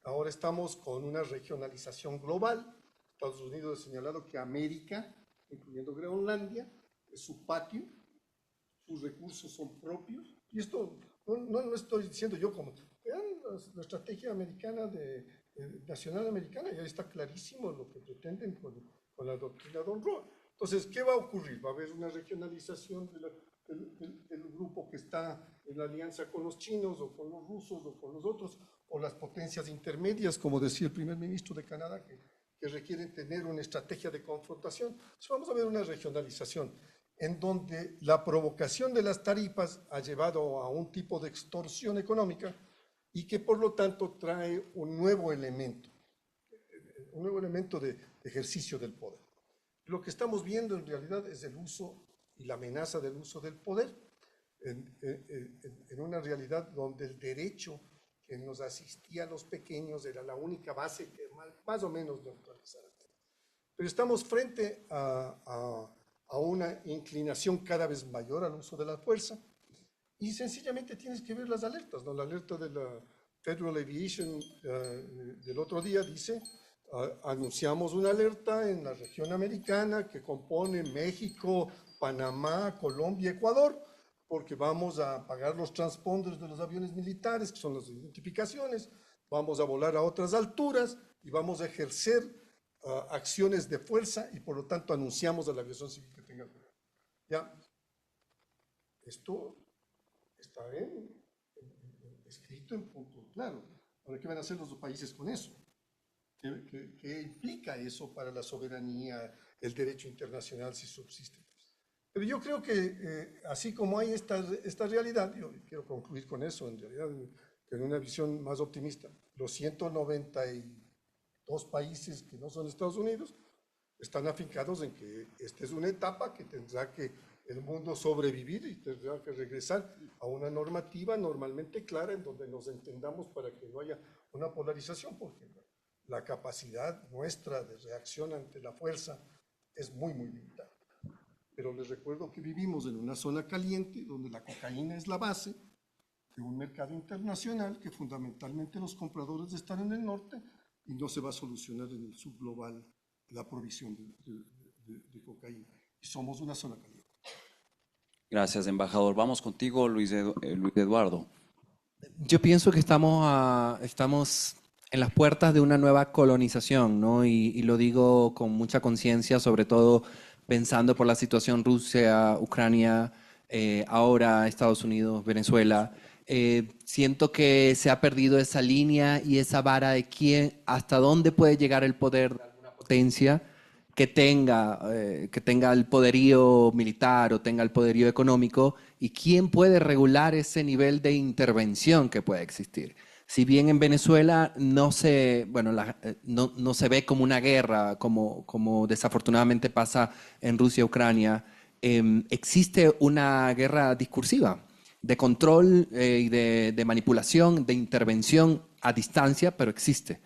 Ahora estamos con una regionalización global. Estados Unidos ha señalado que América, incluyendo Groenlandia, es su patio, sus recursos son propios. Y esto no lo estoy diciendo yo como... Vean la estrategia americana nacional americana, ya está clarísimo lo que pretenden con la doctrina Monroe. Entonces, ¿qué va a ocurrir? Va a haber una regionalización del grupo que está en la alianza con los chinos o con los rusos o con los otros, o las potencias intermedias, como decía el primer ministro de Canadá, que requieren tener una estrategia de confrontación. Entonces, vamos a ver una regionalización en donde la provocación de las tarifas ha llevado a un tipo de extorsión económica y que por lo tanto trae un nuevo elemento de ejercicio del poder. Lo que estamos viendo en realidad es el uso y la amenaza del uso del poder en una realidad donde el derecho que nos asistía a los pequeños era la única base que más o menos neutralizara. Pero estamos frente a una inclinación cada vez mayor al uso de la fuerza y sencillamente tienes que ver las alertas, ¿no? La alerta de la Federal Aviation del otro día dice, anunciamos una alerta en la región americana que compone México, Panamá, Colombia, Ecuador, porque vamos a apagar los transponders de los aviones militares, que son las identificaciones, vamos a volar a otras alturas y vamos a ejercer acciones de fuerza y por lo tanto anunciamos a la aviación civil que tenga cuidado. Ya, esto está escrito en punto claro. Ahora, ¿qué van a hacer los países con eso? ¿Qué implica eso para la soberanía, el derecho internacional si subsiste? Pero yo creo que así como hay esta realidad, yo quiero concluir con eso, en realidad, en una visión más optimista, los 192 países que no son Estados Unidos están afincados en que esta es una etapa que tendrá que el mundo sobrevivir y tendrá que regresar a una normativa normalmente clara en donde nos entendamos para que no haya una polarización, porque la capacidad nuestra de reacción ante la fuerza es muy, muy limitada. Pero les recuerdo que vivimos en una zona caliente donde la cocaína es la base de un mercado internacional que fundamentalmente los compradores están en el norte y no se va a solucionar en el subglobal la provisión de cocaína. Y somos una zona caliente. Gracias, embajador. Vamos contigo, Luis Eduardo. Yo pienso que estamos en las puertas de una nueva colonización, ¿no? Y lo digo con mucha conciencia, sobre todo pensando por la situación Rusia, Ucrania, ahora Estados Unidos, Venezuela. Siento que se ha perdido esa línea y esa vara de hasta dónde puede llegar el poder de alguna potencia que tenga el poderío militar o tenga el poderío económico y quién puede regular ese nivel de intervención que puede existir. Si bien en Venezuela no se ve como una guerra, como desafortunadamente pasa en Rusia y Ucrania, existe una guerra discursiva de control y de manipulación, de intervención a distancia, pero existe.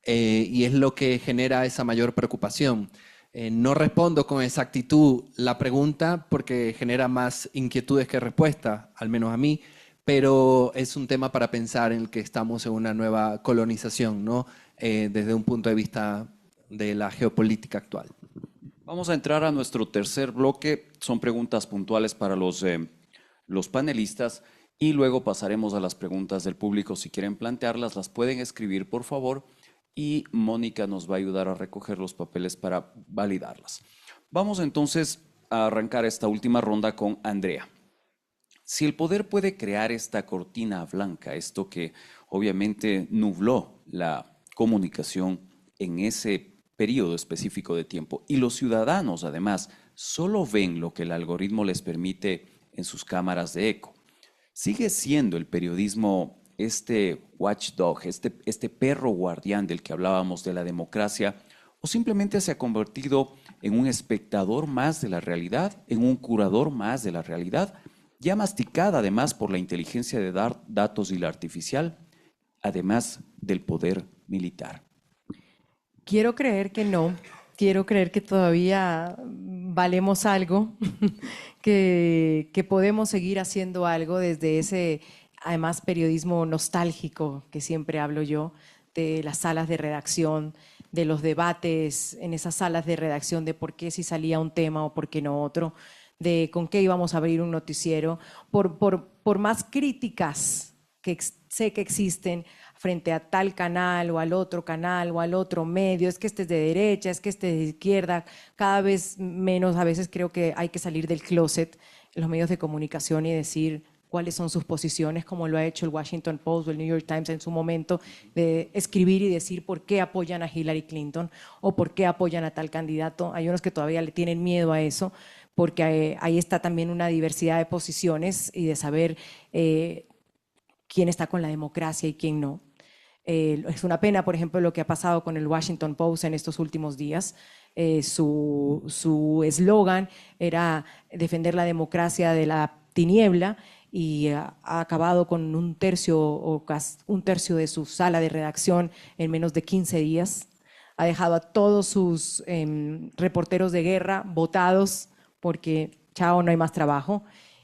Y es lo que genera esa mayor preocupación. No respondo con exactitud la pregunta porque genera más inquietudes que respuestas, al menos a mí, pero es un tema para pensar en el que estamos en una nueva colonización, ¿no? Desde un punto de vista de la geopolítica actual. Vamos a entrar a nuestro tercer bloque. Son preguntas puntuales para los panelistas y luego pasaremos a las preguntas del público. Si quieren plantearlas, las pueden escribir, por favor, y Mónica nos va a ayudar a recoger los papeles para validarlas. Vamos entonces a arrancar esta última ronda con Andrea. Si el poder puede crear esta cortina blanca, esto que obviamente nubló la comunicación en ese periodo específico de tiempo, y los ciudadanos además solo ven lo que el algoritmo les permite en sus cámaras de eco, ¿sigue siendo el periodismo este watchdog, este perro guardián del que hablábamos de la democracia, o simplemente se ha convertido en un espectador más de la realidad, en un curador más de la realidad, ya masticada además por la inteligencia de datos y la artificial, además del poder militar? Quiero creer que no. Quiero creer que todavía valemos algo, que podemos seguir haciendo algo desde ese, además, periodismo nostálgico que siempre hablo yo, de las salas de redacción, de los debates en esas salas de redacción de por qué si salía un tema o por qué no otro, de con qué íbamos a abrir un noticiero, por más críticas que sé que existen frente a tal canal o al otro medio, es que este es de derecha, es que este es de izquierda, cada vez menos, a veces creo que hay que salir del closet en los medios de comunicación y decir cuáles son sus posiciones, como lo ha hecho el Washington Post o el New York Times en su momento, de escribir y decir por qué apoyan a Hillary Clinton o por qué apoyan a tal candidato. Hay unos que todavía le tienen miedo a eso, porque ahí está también una diversidad de posiciones y de saber quién está con la democracia y quién no. Es una pena, por ejemplo, lo que ha pasado con el Washington Post en estos últimos días. Su eslogan era defender la democracia de la tiniebla y ha acabado con un tercio de su sala de redacción en menos de 15 días. Ha dejado a todos sus reporteros de guerra botados porque, chao, no hay más trabajo.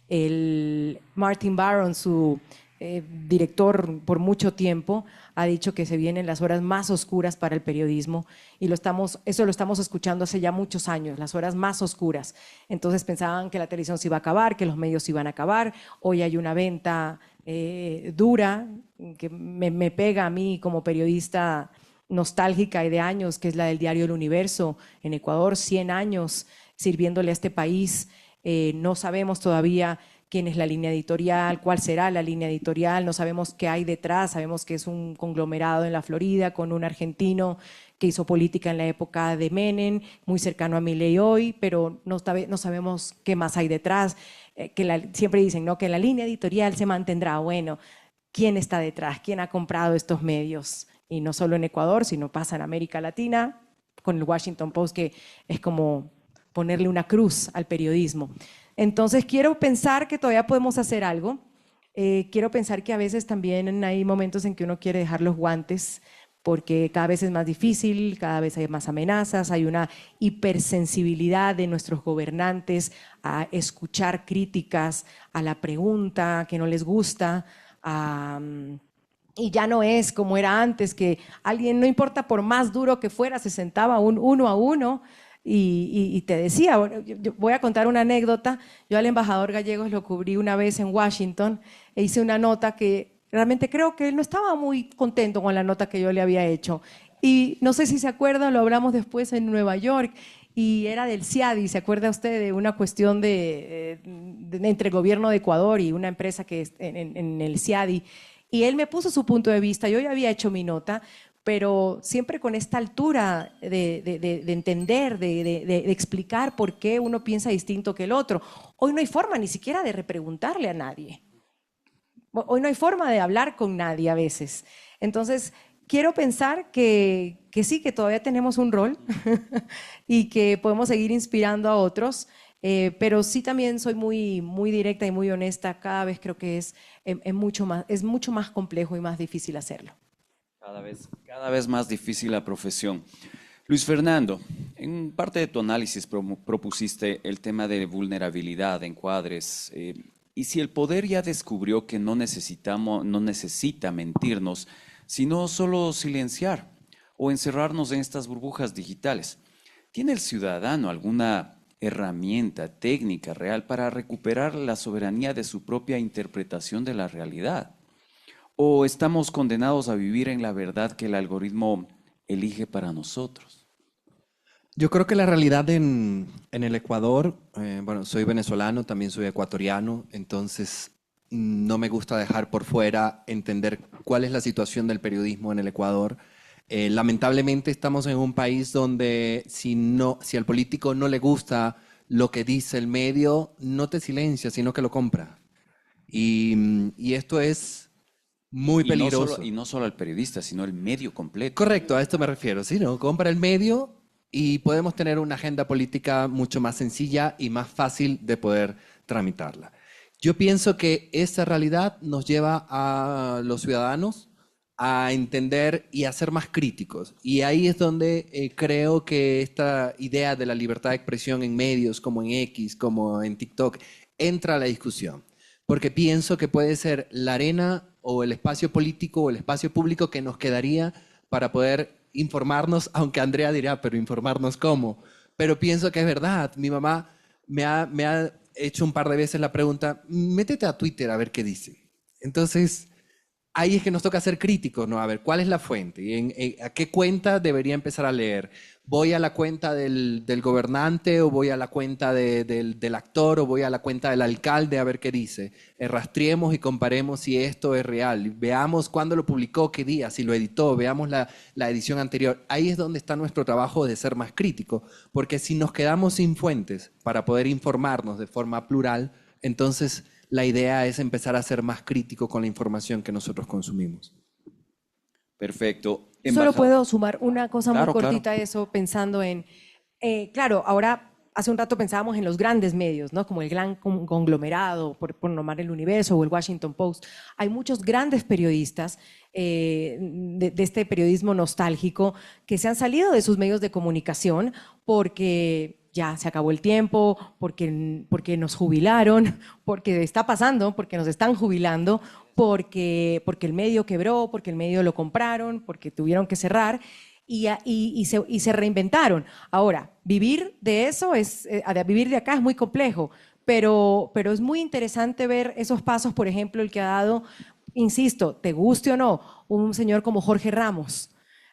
El Martin Barron, su director por mucho tiempo, ha dicho que se vienen las horas más oscuras para el periodismo y eso lo estamos escuchando hace ya muchos años, las horas más oscuras. Entonces pensaban que la televisión se iba a acabar, que los medios se iban a acabar. Hoy hay una venta dura que me pega a mí como periodista nostálgica y de años, que es la del diario El Universo en Ecuador, 100 años sirviéndole a este país. No sabemos todavía quién es la línea editorial, cuál será la línea editorial, no sabemos qué hay detrás, sabemos que es un conglomerado en la Florida con un argentino que hizo política en la época de Menem, muy cercano a Milei hoy, pero no sabemos qué más hay detrás. Siempre dicen, ¿no?, que la línea editorial se mantendrá. Bueno, ¿quién está detrás? ¿Quién ha comprado estos medios? Y no solo en Ecuador, sino pasa en América Latina, con el Washington Post, que es como ponerle una cruz al periodismo. Entonces quiero pensar que todavía podemos hacer algo. Quiero pensar que a veces también hay momentos en que uno quiere dejar los guantes porque cada vez es más difícil, cada vez hay más amenazas, hay una hipersensibilidad de nuestros gobernantes a escuchar críticas, a la pregunta que no les gusta, y ya no es como era antes, que alguien, no importa por más duro que fuera, se sentaba uno a uno y te decía. Bueno, yo voy a contar una anécdota. Yo al embajador Gallegos lo cubrí una vez en Washington e hice una nota que realmente creo que él no estaba muy contento con la nota que yo le había hecho. Y no sé si se acuerdan, lo hablamos después en Nueva York, y era del CIADI. ¿Se acuerda usted de una cuestión entre el gobierno de Ecuador y una empresa que es en el CIADI? Y él me puso su punto de vista. Yo ya había hecho mi nota, pero siempre con esta altura de entender, de explicar por qué uno piensa distinto que el otro. Hoy no hay forma ni siquiera de repreguntarle a nadie. Hoy no hay forma de hablar con nadie a veces. Entonces, quiero pensar que sí, que todavía tenemos un rol y que podemos seguir inspirando a otros, pero sí también soy muy, muy directa y muy honesta. Cada vez creo que es mucho más complejo y más difícil hacerlo. Cada vez más difícil la profesión. Luis Fernando, en parte de tu análisis propusiste el tema de vulnerabilidad, encuadres, y si el poder ya descubrió que no necesita mentirnos, sino solo silenciar o encerrarnos en estas burbujas digitales, ¿tiene el ciudadano alguna herramienta técnica real para recuperar la soberanía de su propia interpretación de la realidad? ¿O estamos condenados a vivir en la verdad que el algoritmo elige para nosotros? Yo creo que la realidad en el Ecuador, bueno, soy venezolano, también soy ecuatoriano, entonces no me gusta dejar por fuera entender cuál es la situación del periodismo en el Ecuador. Lamentablemente estamos en un país donde si al político no le gusta lo que dice el medio, no te silencia, sino que lo compra. Y esto es muy peligroso. Y no solo al periodista, sino el medio completo. Correcto, a esto me refiero. Sí, ¿no? Compra el medio y podemos tener una agenda política mucho más sencilla y más fácil de poder tramitarla. Yo pienso que esa realidad nos lleva a los ciudadanos a entender y a ser más críticos. Y ahí es donde creo que esta idea de la libertad de expresión en medios como en X, como en TikTok, entra a la discusión. Porque pienso que puede ser la arena o el espacio político o el espacio público que nos quedaría para poder informarnos, aunque Andrea dirá, pero informarnos cómo. Pero pienso que es verdad. Mi mamá me ha hecho un par de veces la pregunta, métete a Twitter a ver qué dice. Entonces, ahí es que nos toca ser críticos, ¿no? A ver, ¿cuál es la fuente? ¿A qué cuenta debería empezar a leer? ¿Voy a la cuenta del gobernante o voy a la cuenta del actor o voy a la cuenta del alcalde a ver qué dice? Rastreemos y comparemos si esto es real. Veamos cuándo lo publicó, qué día, si lo editó, veamos la edición anterior. Ahí es donde está nuestro trabajo de ser más crítico, porque si nos quedamos sin fuentes para poder informarnos de forma plural, entonces la idea es empezar a ser más crítico con la información que nosotros consumimos. Perfecto. Solo puedo sumar una cosa muy Claro, claro. cortita a eso, pensando en, claro, ahora hace un rato pensábamos en los grandes medios, ¿no? Como el gran conglomerado, por nombrar el Universo o el Washington Post. Hay muchos grandes periodistas de este periodismo nostálgico que se han salido de sus medios de comunicación porque ya se acabó el tiempo, porque nos jubilaron, porque está pasando, porque nos están jubilando, porque el medio quebró, porque el medio lo compraron, porque tuvieron que cerrar y se reinventaron. Ahora, vivir de eso, vivir de acá es muy complejo, pero es muy interesante ver esos pasos, por ejemplo, el que ha dado, insisto, te guste o no, un señor como Jorge Ramos,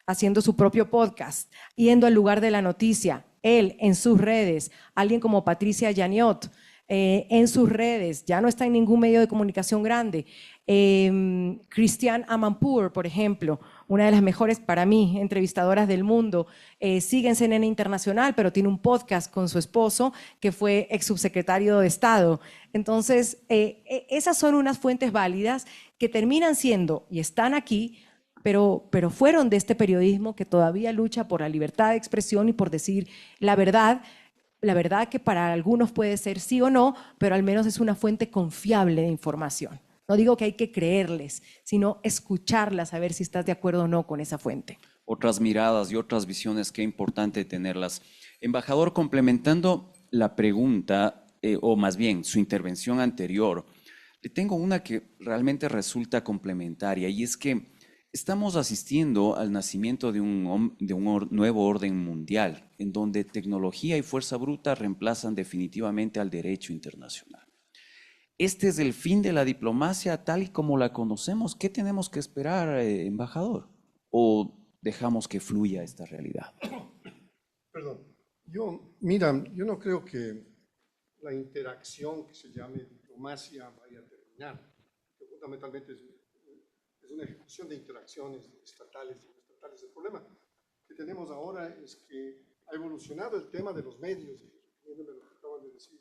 haciendo su propio podcast, yendo al lugar de la noticia, él en sus redes, alguien como Patricia Yaniot, en sus redes, ya no está en ningún medio de comunicación grande. Christiane Amanpour, por ejemplo, una de las mejores para mí entrevistadoras del mundo, sigue en CNN Internacional, pero tiene un podcast con su esposo, que fue ex subsecretario de Estado. Entonces, esas son unas fuentes válidas que terminan siendo y están aquí, pero fueron de este periodismo que todavía lucha por la libertad de expresión y por decir la verdad que para algunos puede ser sí o no, pero al menos es una fuente confiable de información. No digo que hay que creerles, sino escucharlas, a ver si estás de acuerdo o no con esa fuente. Otras miradas y otras visiones, qué importante tenerlas. Embajador, complementando la pregunta, o más bien su intervención anterior, le tengo una que realmente resulta complementaria y es que estamos asistiendo al nacimiento de un nuevo orden mundial, en donde tecnología y fuerza bruta reemplazan definitivamente al derecho internacional. Este es el fin de la diplomacia tal y como la conocemos. ¿Qué tenemos que esperar, embajador? ¿O dejamos que fluya esta realidad? Perdón, mira, yo no creo que la interacción que se llame diplomacia vaya a terminar, que fundamentalmente es una ejecución de interacciones estatales y no estatales. El problema que tenemos ahora es que ha evolucionado el tema de los medios, y repitiéndome lo que acaban de decir,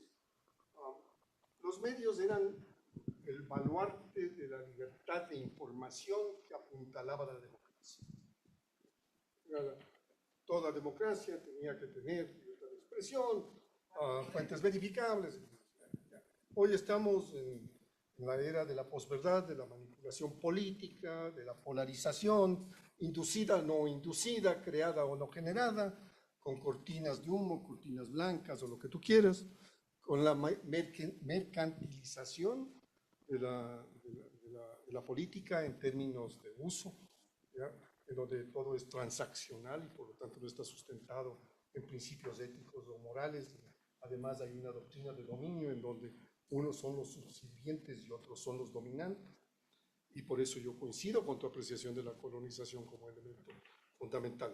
los medios eran el baluarte de la libertad de información que apuntalaba la democracia. Toda democracia tenía que tener libertad de expresión, fuentes verificables. Hoy estamos en la era de la posverdad, de la manipulación política, de la polarización, inducida, no inducida, creada o no generada, con cortinas de humo, cortinas blancas o lo que tú quieras, con la mercantilización de la política en términos de uso, ¿ya? En donde todo es transaccional y por lo tanto no está sustentado en principios éticos o morales. Además hay una doctrina de dominio en donde unos son los subsirvientes y otros son los dominantes. Y por eso yo coincido con tu apreciación de la colonización como elemento fundamental.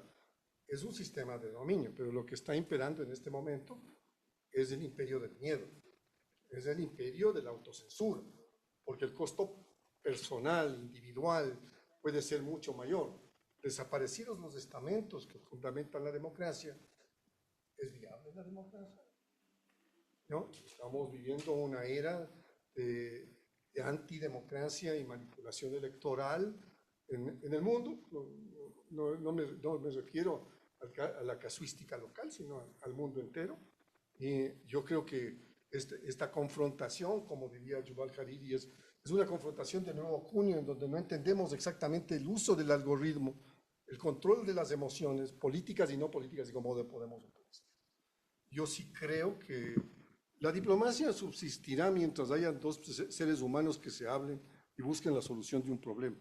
Es un sistema de dominio, pero lo que está imperando en este momento es el imperio del miedo, es el imperio de la autocensura, porque el costo personal, individual, puede ser mucho mayor. Desaparecidos los estamentos que fundamentan la democracia, ¿es viable la democracia? ¿No? Estamos viviendo una era de antidemocracia y manipulación electoral en el mundo. No me refiero a la casuística local, sino al mundo entero. Y yo creo que esta confrontación, como diría Yuval Hariri, es Es una confrontación de nuevo cuño en donde no entendemos exactamente el uso del algoritmo, el control de las emociones, políticas y no políticas, y cómo podemos utilizar. Yo sí creo que la diplomacia subsistirá mientras haya dos seres humanos que se hablen y busquen la solución de un problema.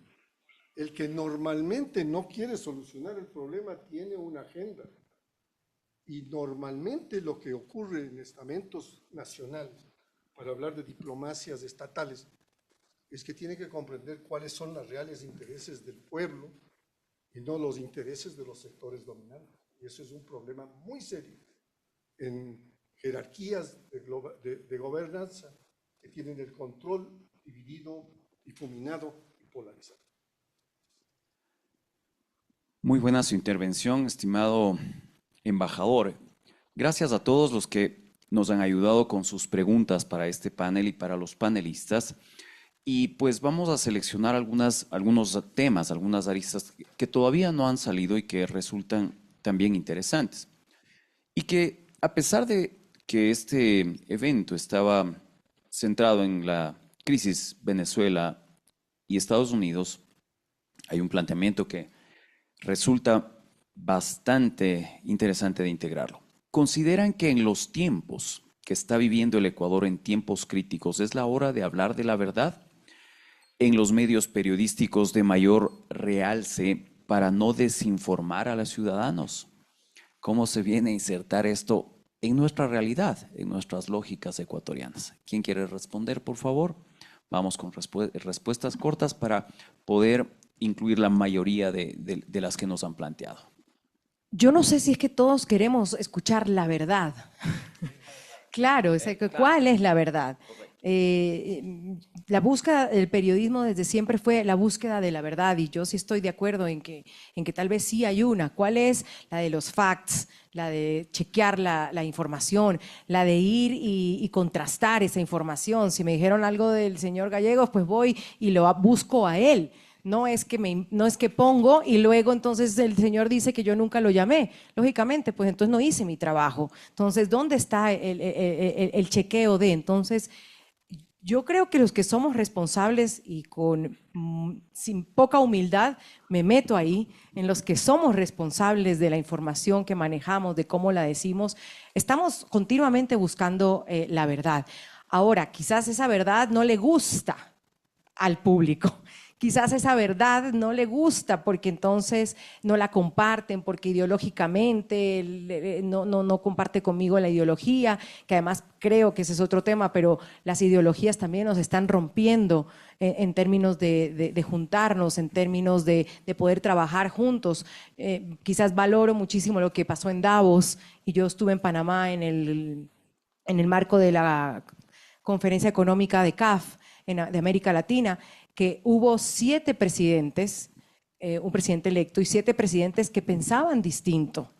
El que normalmente no quiere solucionar el problema tiene una agenda. Y normalmente lo que ocurre en estamentos nacionales, para hablar de diplomacias estatales, es que tiene que comprender cuáles son los reales intereses del pueblo y no los intereses de los sectores dominantes. Y eso es un problema muy serio en jerarquías de gobernanza que tienen el control dividido, difuminado y polarizado. Muy buena su intervención, estimado embajador. Gracias a todos los que nos han ayudado con sus preguntas para este panel y para los panelistas. Y pues vamos a seleccionar algunos temas, algunas aristas que todavía no han salido y que resultan también interesantes. Y que a pesar de que este evento estaba centrado en la crisis Venezuela y Estados Unidos, hay un planteamiento que resulta bastante interesante de integrarlo. ¿Consideran que en los tiempos que está viviendo el Ecuador, en tiempos críticos, es la hora de hablar de la verdad en los medios periodísticos de mayor realce para no desinformar a los ciudadanos? ¿Cómo se viene a insertar esto en nuestra realidad, en nuestras lógicas ecuatorianas? ¿Quién quiere responder, por favor? Vamos con respuestas cortas para poder incluir la mayoría de las que nos han planteado. Yo no sé si es que todos queremos escuchar la verdad. Claro, ¿cuál es la verdad? La búsqueda del periodismo desde siempre fue la búsqueda de la verdad, y yo sí estoy de acuerdo en que tal vez sí hay una. ¿Cuál es? La de los facts, la de chequear la información, la de ir y contrastar esa información. Si me dijeron algo del señor Gallegos, pues voy y lo busco a él. No es que pongo y luego entonces el señor dice que yo nunca lo llamé. Lógicamente, pues entonces no hice mi trabajo. Entonces, ¿dónde está el chequeo de? Entonces, yo creo que los que somos responsables y sin poca humildad, me meto ahí, en los que somos responsables de la información que manejamos, de cómo la decimos, estamos continuamente buscando la verdad. Ahora, quizás esa verdad no le gusta al público. Quizás esa verdad no le gusta porque entonces no la comparten, porque ideológicamente no comparte conmigo la ideología, que además creo que ese es otro tema, pero las ideologías también nos están rompiendo en términos de juntarnos, en términos de poder trabajar juntos. Quizás valoro muchísimo lo que pasó en Davos, y yo estuve en Panamá en el marco de la Conferencia Económica de CAF, de América Latina, que hubo 7 presidentes, un presidente electo y 7 presidentes que pensaban distinto,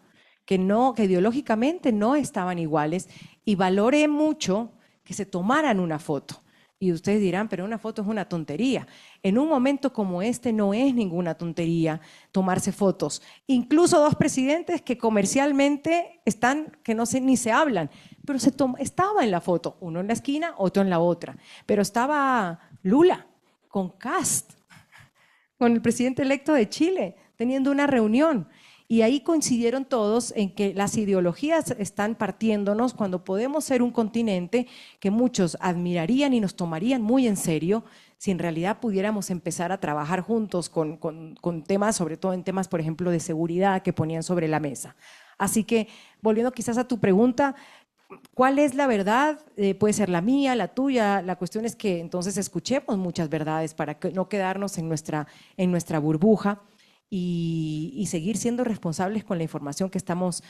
que ideológicamente no estaban iguales, y valoré mucho que se tomaran una foto. Y ustedes dirán, pero una foto es una tontería. En un momento como este no es ninguna tontería tomarse fotos. Incluso 2 presidentes que comercialmente están, que no sé, ni se hablan, pero estaba en la foto, uno en la esquina, otro en la otra. Pero estaba Lula con Kast, con el presidente electo de Chile, teniendo una reunión. Y ahí coincidieron todos en que las ideologías están partiéndonos cuando podemos ser un continente que muchos admirarían y nos tomarían muy en serio si en realidad pudiéramos empezar a trabajar juntos con temas, sobre todo en temas, por ejemplo, de seguridad que ponían sobre la mesa. Así que, volviendo quizás a tu pregunta, ¿cuál es la verdad? Puede ser la mía, la tuya. La cuestión es que entonces escuchemos muchas verdades para no quedarnos en nuestra burbuja y seguir siendo responsables con la información que estamos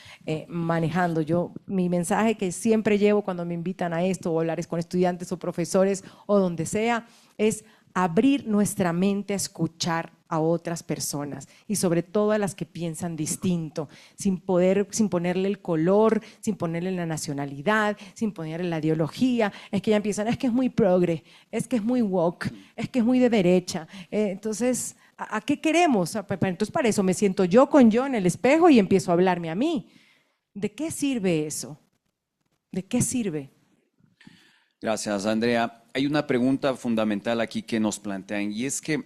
manejando. Mi mensaje que siempre llevo cuando me invitan a esto, o hablar con estudiantes o profesores o donde sea, es abrir nuestra mente a escuchar a otras personas, y sobre todo a las que piensan distinto, sin ponerle el color, sin ponerle la nacionalidad, sin ponerle la ideología. Es que ya empiezan, es que es muy progre, es que es muy woke, es que es muy de derecha. Entonces, ¿a qué queremos? Entonces, para eso me siento yo en el espejo y empiezo a hablarme a mí. ¿De qué sirve eso? ¿De qué sirve? Gracias, Andrea. hay una pregunta fundamental aquí que nos plantean y es que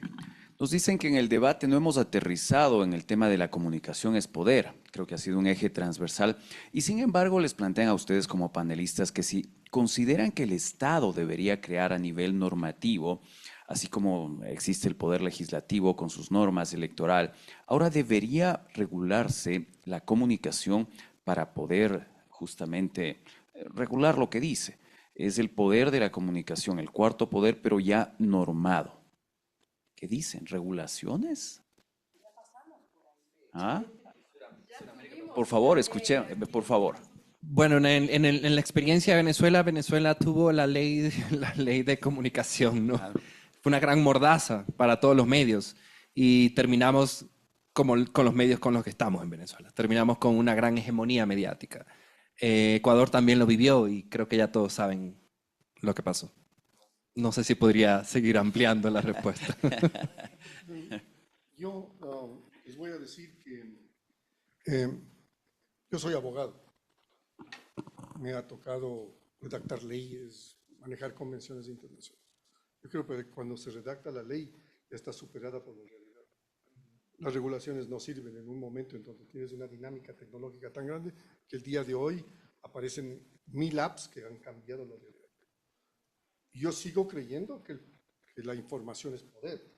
nos dicen que en el debate no hemos aterrizado en el tema de la comunicación es poder. Creo que ha sido un eje transversal y sin embargo les plantean a ustedes como panelistas que si consideran que el Estado debería crear a nivel normativo, así como existe el poder legislativo con sus normas electoral, ahora debería regularse la comunicación para poder justamente regular lo que dice. Es el poder de la comunicación, el cuarto poder, pero ya normado. ¿Qué dicen? ¿Regulaciones? ¿Ah? Por favor, escuchen, por favor. Bueno, en la experiencia de Venezuela, Venezuela tuvo la ley de comunicación, ¿no? Fue una gran mordaza para todos los medios y terminamos como con los medios con los que estamos en Venezuela. Terminamos con una gran hegemonía mediática. Ecuador también lo vivió y creo que ya todos saben lo que pasó. No sé si podría seguir ampliando la respuesta. Yo les voy a decir que yo soy abogado. Me ha tocado redactar leyes, manejar convenciones internacionales. Yo creo que cuando se redacta la ley ya está superada por la realidad. Las regulaciones no sirven en un momento en donde tienes una dinámica tecnológica tan grande que el día de hoy aparecen 1000 apps que han cambiado la realidad. Yo sigo creyendo que la información es poder.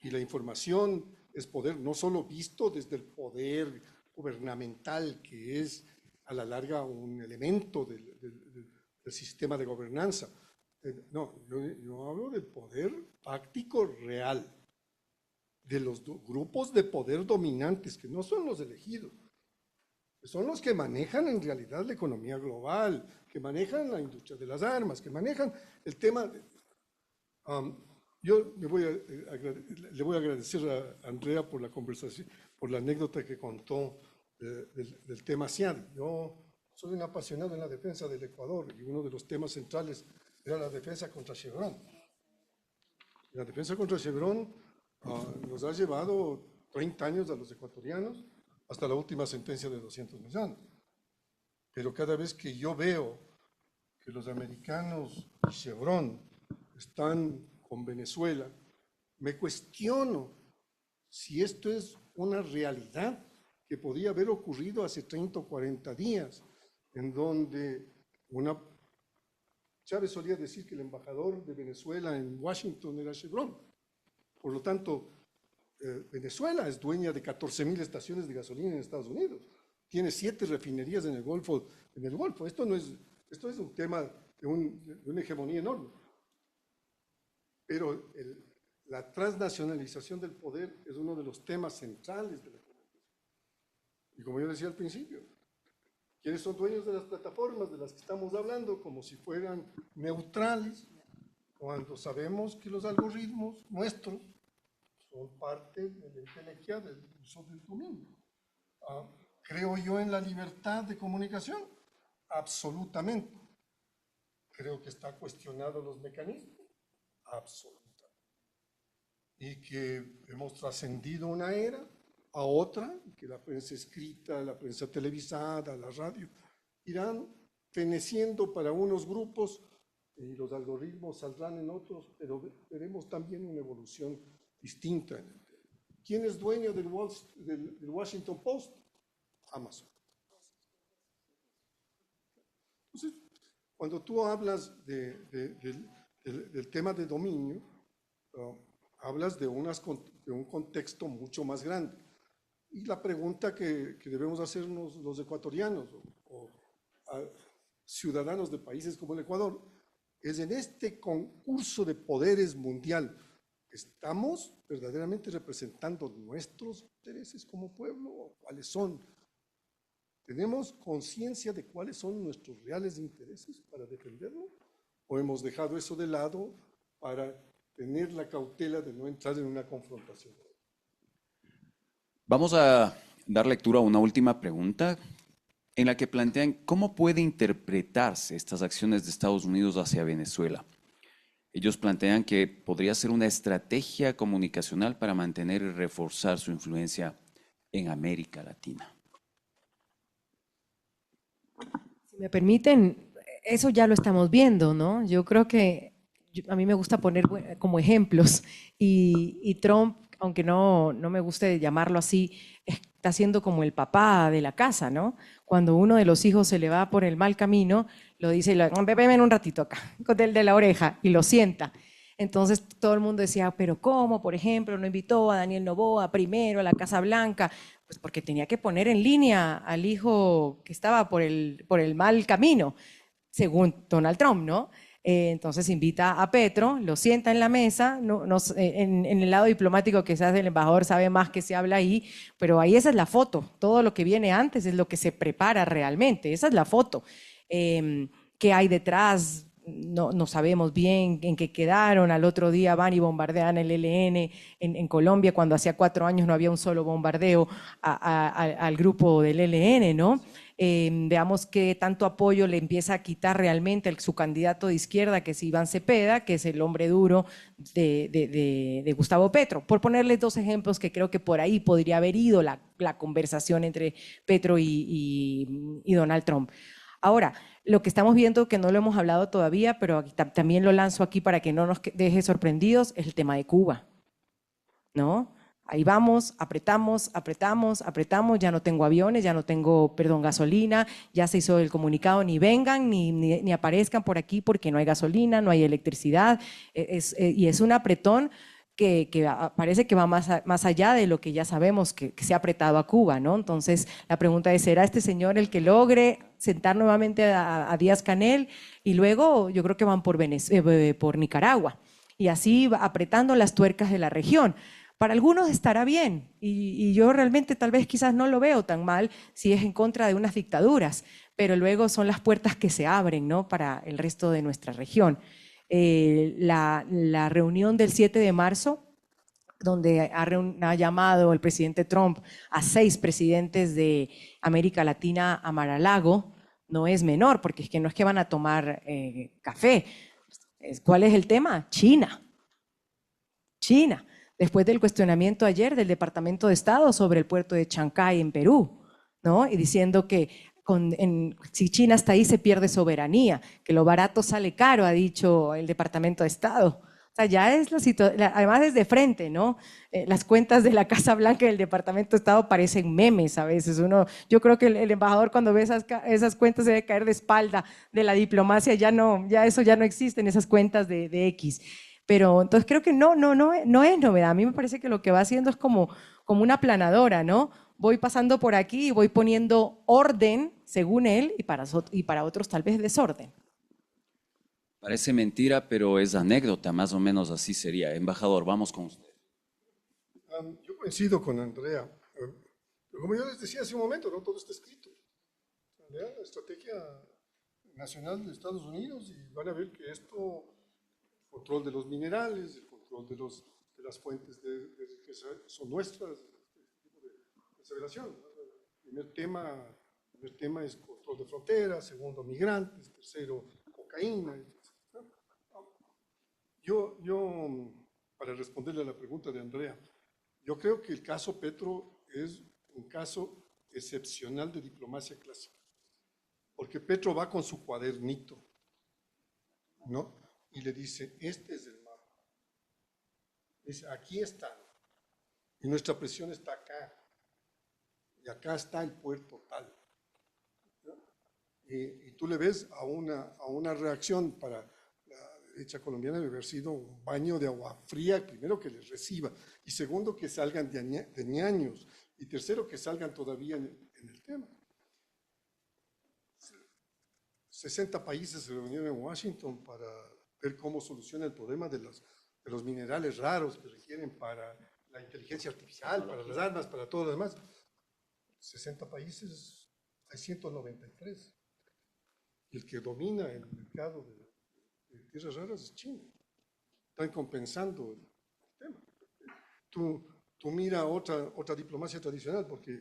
Y la información es poder no solo visto desde el poder gubernamental, que es a la larga un elemento del sistema de gobernanza. No, yo hablo del poder fáctico real, de los grupos de poder dominantes, que no son los elegidos, que son los que manejan en realidad la economía global, que manejan la industria de las armas, que manejan el tema. Yo le voy a agradecer a Andrea por la conversación, por la anécdota que contó del tema CIAD. Yo soy un apasionado en la defensa del Ecuador y uno de los temas centrales era la defensa contra Chevron. La defensa contra Chevron nos ha llevado 30 años a los ecuatorianos hasta la última sentencia de 200 millones. Pero cada vez que yo veo que los americanos y Chevron están con Venezuela, me cuestiono si esto es una realidad que podía haber ocurrido hace 30 o 40 días, en donde Chávez solía decir que el embajador de Venezuela en Washington era Chevron. Por lo tanto, Venezuela es dueña de 14.000 estaciones de gasolina en Estados Unidos. Tiene 7 refinerías en el Golfo. Esto es un tema de una hegemonía enorme. Pero la transnacionalización del poder es uno de los temas centrales de la comunicación. Y como yo decía al principio, ¿quiénes son dueños de las plataformas de las que estamos hablando? Como si fueran neutrales, cuando sabemos que los algoritmos nuestros son parte de la inteligencia del uso del dominio. ¿Creo yo en la libertad de comunicación? Absolutamente. ¿Creo que está cuestionado los mecanismos? Absolutamente. Y que hemos trascendido una era a otra, que la prensa escrita, la prensa televisada, la radio, irán feneciendo para unos grupos y los algoritmos saldrán en otros, pero veremos también una evolución distinta en el tema. ¿Quién es dueño del Washington Post? Amazon. Entonces, cuando tú hablas del tema de dominio, hablas de un contexto mucho más grande. Y la pregunta que debemos hacernos los ecuatorianos o ciudadanos de países como el Ecuador es: en este concurso de poderes mundial, ¿estamos verdaderamente representando nuestros intereses como pueblo o cuáles son? ¿Tenemos conciencia de cuáles son nuestros reales intereses para defenderlos? ¿O hemos dejado eso de lado para tener la cautela de no entrar en una confrontación? Vamos a dar lectura a una última pregunta en la que plantean cómo puede interpretarse estas acciones de Estados Unidos hacia Venezuela. Ellos plantean que podría ser una estrategia comunicacional para mantener y reforzar su influencia en América Latina. Si me permiten, eso ya lo estamos viendo, ¿no? Yo creo que a mí me gusta poner como ejemplos y Trump, aunque no me guste llamarlo así, está siendo como el papá de la casa, ¿no? Cuando uno de los hijos se le va por el mal camino, lo dice, ven un ratito acá, con el de la oreja, y lo sienta. Entonces todo el mundo decía, pero ¿cómo? Por ejemplo, no invitó a Daniel Noboa primero a la Casa Blanca, pues porque tenía que poner en línea al hijo que estaba por el mal camino, según Donald Trump, ¿no? Entonces invita a Petro, lo sienta en la mesa, en el lado diplomático quizás el embajador sabe más que se habla ahí, pero ahí esa es la foto, todo lo que viene antes es lo que se prepara realmente, esa es la foto. ¿Qué hay detrás? No sabemos bien en qué quedaron. Al otro día van y bombardean el ELN en Colombia, cuando hacía 4 años no había un solo bombardeo al grupo del ELN, ¿no? Veamos qué tanto apoyo le empieza a quitar realmente su candidato de izquierda, que es Iván Cepeda, que es el hombre duro de Gustavo Petro. Por ponerles 2 ejemplos que creo que por ahí podría haber ido la conversación entre Petro y Donald Trump. Ahora, lo que estamos viendo, que no lo hemos hablado todavía, pero también lo lanzo aquí para que no nos deje sorprendidos, es el tema de Cuba, ¿no? Ahí vamos, apretamos, ya no tengo aviones, ya no tengo, gasolina, ya se hizo el comunicado, ni vengan, ni aparezcan por aquí porque no hay gasolina, no hay electricidad, y es un apretón que parece que va más allá de lo que ya sabemos que se ha apretado a Cuba, ¿no? Entonces, la pregunta es, ¿será este señor el que logre sentar nuevamente a Díaz-Canel? Y luego yo creo que van por Nicaragua, y así va apretando las tuercas de la región. Para algunos estará bien, y yo realmente tal vez quizás no lo veo tan mal si es en contra de unas dictaduras, pero luego son las puertas que se abren, ¿no?, para el resto de nuestra región. La reunión del 7 de marzo, donde ha llamado el presidente Trump a 6 presidentes de América Latina a Mar-a-Lago, no es menor, porque es que no es que van a tomar café. ¿Cuál es el tema? China. Después del cuestionamiento ayer del Departamento de Estado sobre el puerto de Chancay en Perú, ¿no? Y diciendo que si China está ahí se pierde soberanía, que lo barato sale caro, ha dicho el Departamento de Estado. O sea, ya es la situación, además es de frente, ¿no? Las cuentas de la Casa Blanca y del Departamento de Estado parecen memes a veces. Yo creo que el embajador cuando ve esas cuentas se debe caer de espalda de la diplomacia, ya eso ya no existe en esas cuentas de X. Pero entonces creo que no es novedad. A mí me parece que lo que va haciendo es como una planadora, ¿no? Voy pasando por aquí y voy poniendo orden, según él, y para otros tal vez desorden. Parece mentira, pero es anécdota, más o menos así sería. Embajador, vamos con usted. Yo coincido con Andrea. Como yo les decía hace un momento, no todo está escrito. Lean la estrategia nacional de Estados Unidos y van a ver que esto, el control de los minerales, el control de las fuentes que son nuestras, este tipo de aseveración. El primer tema es control de fronteras, segundo, migrantes, tercero, cocaína. Yo, para responderle a la pregunta de Andrea, yo creo que el caso Petro es un caso excepcional de diplomacia clásica, porque Petro va con su cuadernito, ¿no? Y le dice, este es el mapa. Dice, aquí está. Y nuestra presión está acá. Y acá está el puerto tal. ¿No? Y tú le ves a una reacción para la derecha colombiana debe haber sido un baño de agua fría, primero que les reciba, y segundo que salgan de ñaños, y tercero que salgan todavía en el tema. 60 países se reunieron en Washington para ver cómo soluciona el problema de los minerales raros que requieren para la inteligencia artificial, para las armas, para todo lo demás. 60 países, hay 193. Y el que domina el mercado de tierras raras es China. Están compensando el tema. Tú mira otra diplomacia tradicional, porque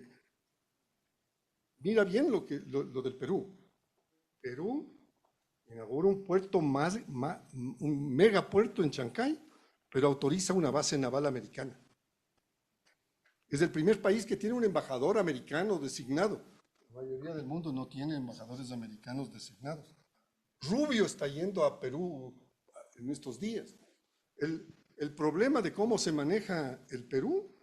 mira bien lo del Perú. Perú inaugura un puerto un megapuerto en Chancay, pero autoriza una base naval americana. Es el primer país que tiene un embajador americano designado. La mayoría del mundo no tiene embajadores americanos designados. Rubio está yendo a Perú en estos días. El problema de cómo se maneja el Perú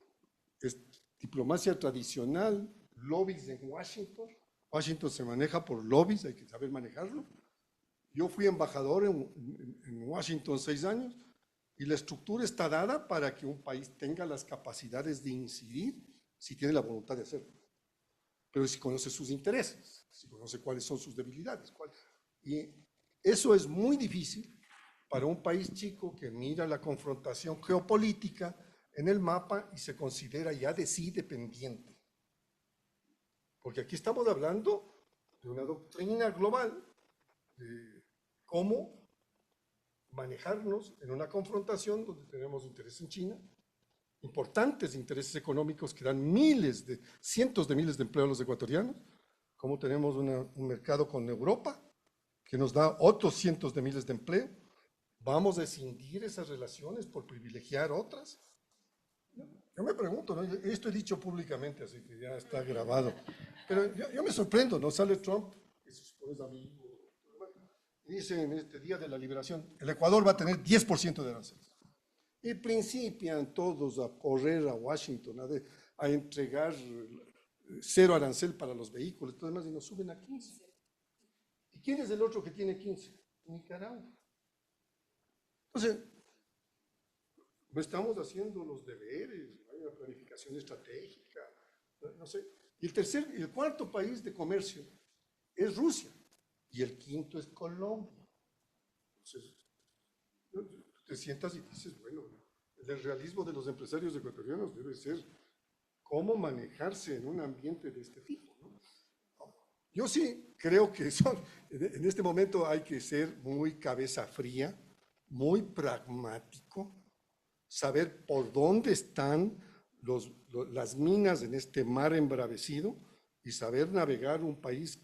es diplomacia tradicional, lobbies en Washington. Washington se maneja por lobbies, hay que saber manejarlo. Yo fui embajador en Washington 6 años y la estructura está dada para que un país tenga las capacidades de incidir si tiene la voluntad de hacerlo. Pero si conoce sus intereses, si conoce cuáles son sus debilidades. Y eso es muy difícil para un país chico que mira la confrontación geopolítica en el mapa y se considera ya de sí dependiente. Porque aquí estamos hablando de una doctrina global de cómo manejarnos en una confrontación donde tenemos interés en China, importantes intereses económicos que dan cientos de miles de empleos a los ecuatorianos, cómo tenemos un mercado con Europa que nos da otros cientos de miles de empleo. ¿Vamos a escindir esas relaciones por privilegiar otras? Yo me pregunto, ¿no? Esto he dicho públicamente, así que ya está grabado, pero yo me sorprendo, ¿no? Sale Trump, que se supone es amigo, y dice en este Día de la Liberación, el Ecuador va a tener 10% de aranceles. Y principian todos a correr a Washington, a entregar 0 arancel para los vehículos, y todo demás, y nos suben a 15. ¿Y quién es el otro que tiene 15? Nicaragua. Entonces, no estamos haciendo los deberes, no hay una planificación estratégica, no sé. Y el cuarto país de comercio es Rusia, y el quinto es Colombia. Entonces, te sientas y dices, bueno, el realismo de los empresarios ecuatorianos debe ser cómo manejarse en un ambiente de este tipo, ¿no? Yo sí creo que en este momento hay que ser muy cabeza fría, muy pragmático, saber por dónde están las minas en este mar embravecido y saber navegar un país,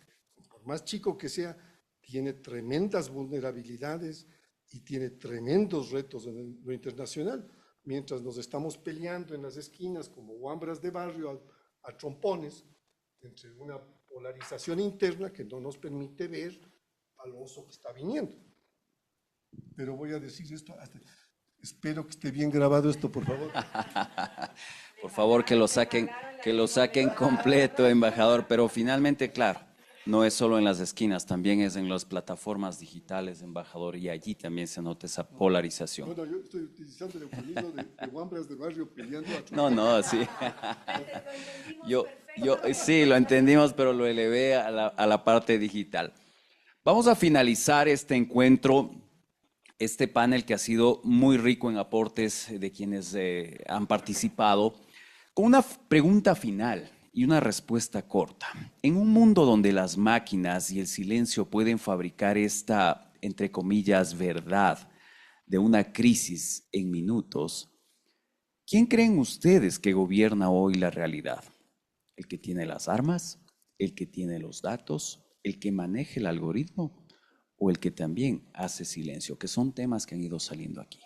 por más chico que sea, tiene tremendas vulnerabilidades y tiene tremendos retos en lo internacional, mientras nos estamos peleando en las esquinas como guambras de barrio a trompones, entre una polarización interna que no nos permite ver al oso que está viniendo. Pero voy a decir esto, espero que esté bien grabado esto, por favor. Por favor, que lo saquen completo, embajador, pero finalmente, claro, no es solo en las esquinas, también es en las plataformas digitales, embajador, y allí también se nota esa polarización. Bueno, yo estoy utilizando el eufemismo de guambras de barrio peleando a No, sí. Sí, lo entendimos, pero lo elevé a la parte digital. Vamos a finalizar este encuentro, este panel que ha sido muy rico en aportes de quienes han participado, con una pregunta final y una respuesta corta. En un mundo donde las máquinas y el silencio pueden fabricar esta, entre comillas, verdad de una crisis en minutos, ¿quién creen ustedes que gobierna hoy la realidad? ¿El que tiene las armas? ¿El que tiene los datos? ¿El que maneja el algoritmo? ¿O el que también hace silencio? Que son temas que han ido saliendo aquí.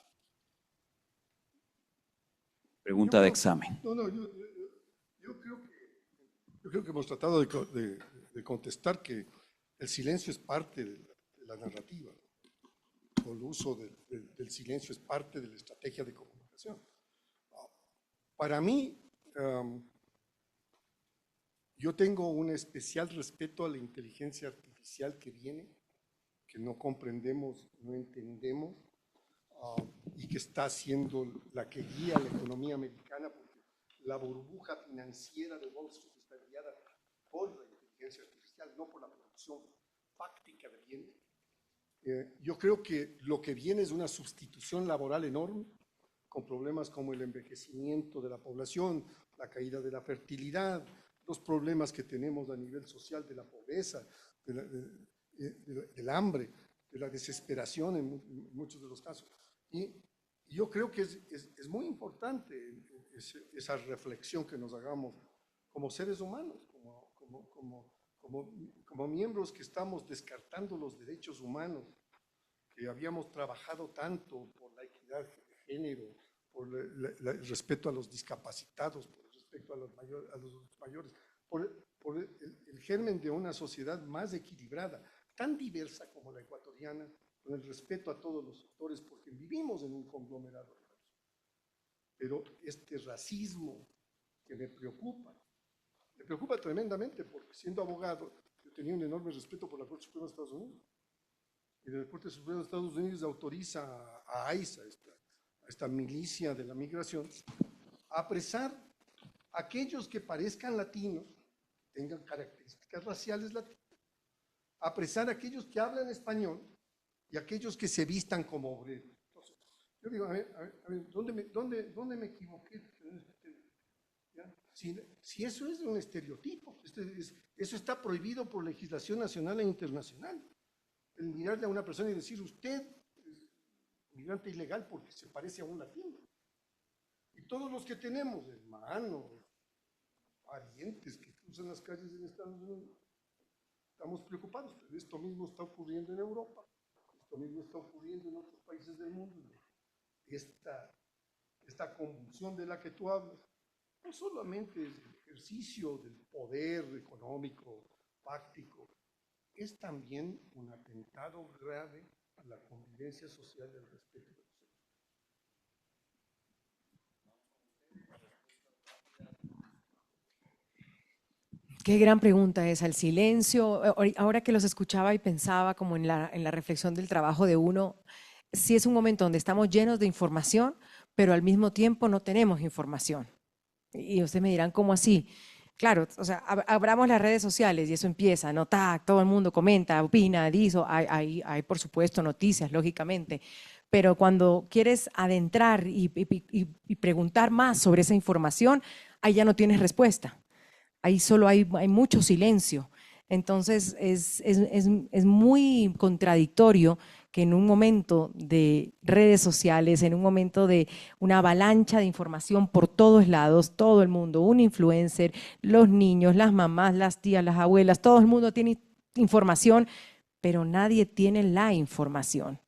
Pregunta de examen. Yo creo que hemos tratado de contestar que el silencio es parte de la narrativa, o el uso del silencio es parte de la estrategia de comunicación. Para mí, yo tengo un especial respeto a la inteligencia artificial que viene, que no comprendemos, no entendemos, y que está siendo la que guía la economía americana, porque la burbuja financiera de Wall Street está guiada por la inteligencia artificial, no por la producción fáctica de bienes. Yo creo que lo que viene es una sustitución laboral enorme, con problemas como el envejecimiento de la población, la caída de la fertilidad, los problemas que tenemos a nivel social de la pobreza, del hambre, de la desesperación en muchos de los casos. Y yo creo que es muy importante esa reflexión que nos hagamos como seres humanos, como miembros que estamos descartando los derechos humanos, que habíamos trabajado tanto por la equidad de género, por el respeto a los discapacitados, por el respeto a los mayores, por el germen de una sociedad más equilibrada, tan diversa como la ecuatoriana, con el respeto a todos los sectores, porque vivimos en un conglomerado. Pero este racismo que me preocupa tremendamente, porque siendo abogado, yo tenía un enorme respeto por la Corte Suprema de Estados Unidos. Y la Corte Suprema de Estados Unidos autoriza a ICE, a esta milicia de la migración, a apresar a aquellos que parezcan latinos, tengan características raciales latinas, a apresar a aquellos que hablan español y a aquellos que se vistan como obreros. Entonces, yo digo, a ver, ¿dónde me equivoqué? Si eso es un estereotipo, eso está prohibido por legislación nacional e internacional. El mirarle a una persona y decir, usted es migrante ilegal porque se parece a un latino. Y todos los que tenemos, hermanos, parientes que cruzan las calles en Estados Unidos, estamos preocupados, pero esto mismo está ocurriendo en Europa, esto mismo está ocurriendo en otros países del mundo. Esta convulsión de la que tú hablas, no solamente es el ejercicio del poder económico, fáctico, es también un atentado grave a la convivencia social y al respeto de los demás. Qué gran pregunta esa, el silencio. Ahora que los escuchaba y pensaba como en la reflexión del trabajo de uno, sí es un momento donde estamos llenos de información, pero al mismo tiempo no tenemos información. Y ustedes me dirán, ¿cómo así? Claro, o sea, abramos las redes sociales y eso empieza, ¿no? Todo el mundo comenta, opina, dice, hay por supuesto noticias, lógicamente, pero cuando quieres adentrar y preguntar más sobre esa información, ahí ya no tienes respuesta, ahí solo hay mucho silencio. Entonces es muy contradictorio que en un momento de redes sociales, en un momento de una avalancha de información por todos lados, todo el mundo, un influencer, los niños, las mamás, las tías, las abuelas, todo el mundo tiene información, pero nadie tiene la información.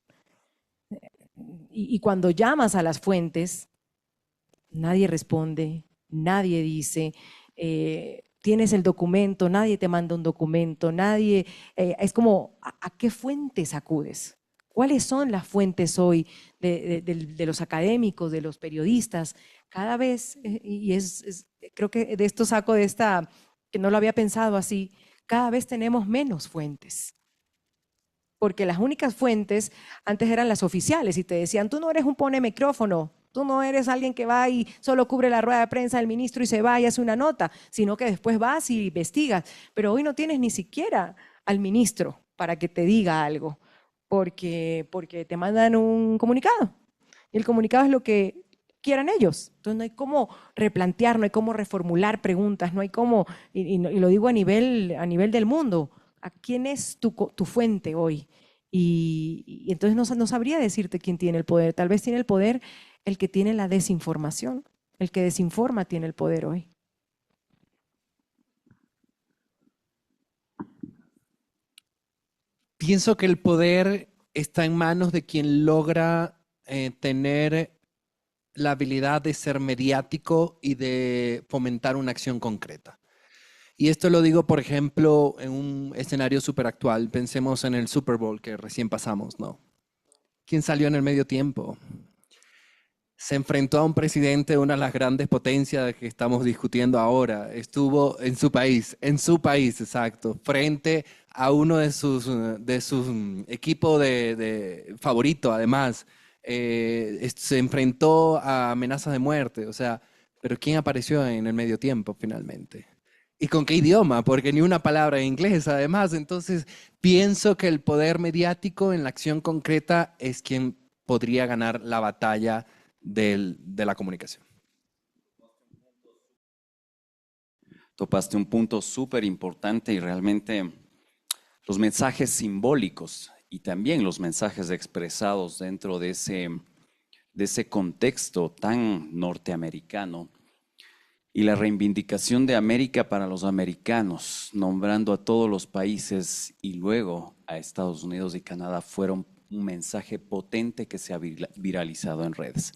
Y cuando llamas a las fuentes, nadie responde, nadie dice, tienes el documento, nadie te manda un documento, nadie, es como, ¿a qué fuentes acudes? ¿Cuáles son las fuentes hoy de los académicos, de los periodistas? Cada vez, creo que de esto saco de esta, que no lo había pensado así, cada vez tenemos menos fuentes. Porque las únicas fuentes antes eran las oficiales y te decían, tú no eres un pone micrófono, tú no eres alguien que va y solo cubre la rueda de prensa del ministro y se va y hace una nota, sino que después vas y investigas. Pero hoy no tienes ni siquiera al ministro para que te diga algo, porque te mandan un comunicado. Y el comunicado es lo que quieran ellos. Entonces no hay cómo replantear, no hay cómo reformular preguntas, no hay cómo, y lo digo a nivel del mundo, ¿a quién es tu fuente hoy? Y entonces no sabría decirte quién tiene el poder. Tal vez tiene el poder el que tiene la desinformación. El que desinforma tiene el poder hoy. Pienso que el poder está en manos de quien logra tener la habilidad de ser mediático y de fomentar una acción concreta. Y esto lo digo, por ejemplo, en un escenario súper actual. Pensemos en el Super Bowl que recién pasamos, ¿no? ¿Quién salió en el medio tiempo? Se enfrentó a un presidente de una de las grandes potencias que estamos discutiendo ahora. Estuvo en su país, exacto, frente a uno de sus equipos de favorito, además. Se enfrentó a amenazas de muerte, o sea, pero ¿quién apareció en el medio tiempo finalmente? ¿Y con qué idioma? Porque ni una palabra en inglés, además. Entonces, pienso que el poder mediático en la acción concreta es quien podría ganar la batalla de la comunicación. Topaste un punto súper importante y realmente los mensajes simbólicos y también los mensajes expresados dentro de ese contexto tan norteamericano y la reivindicación de América para los americanos, nombrando a todos los países y luego a Estados Unidos y Canadá, fueron un mensaje potente que se ha viralizado en redes.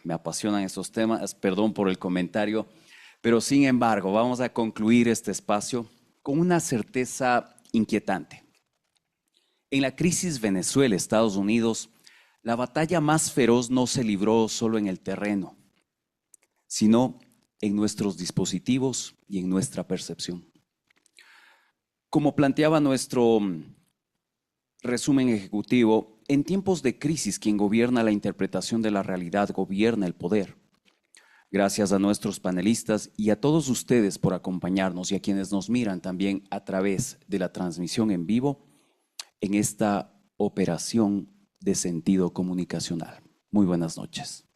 Me apasionan esos temas, perdón por el comentario, pero sin embargo vamos a concluir este espacio con una certeza inquietante. En la crisis Venezuela-Estados Unidos, la batalla más feroz no se libró solo en el terreno, sino en nuestros dispositivos y en nuestra percepción. Como planteaba nuestro resumen ejecutivo, en tiempos de crisis quien gobierna la interpretación de la realidad gobierna el poder. Gracias a nuestros panelistas y a todos ustedes por acompañarnos y a quienes nos miran también a través de la transmisión en vivo en esta operación de sentido comunicacional. Muy buenas noches.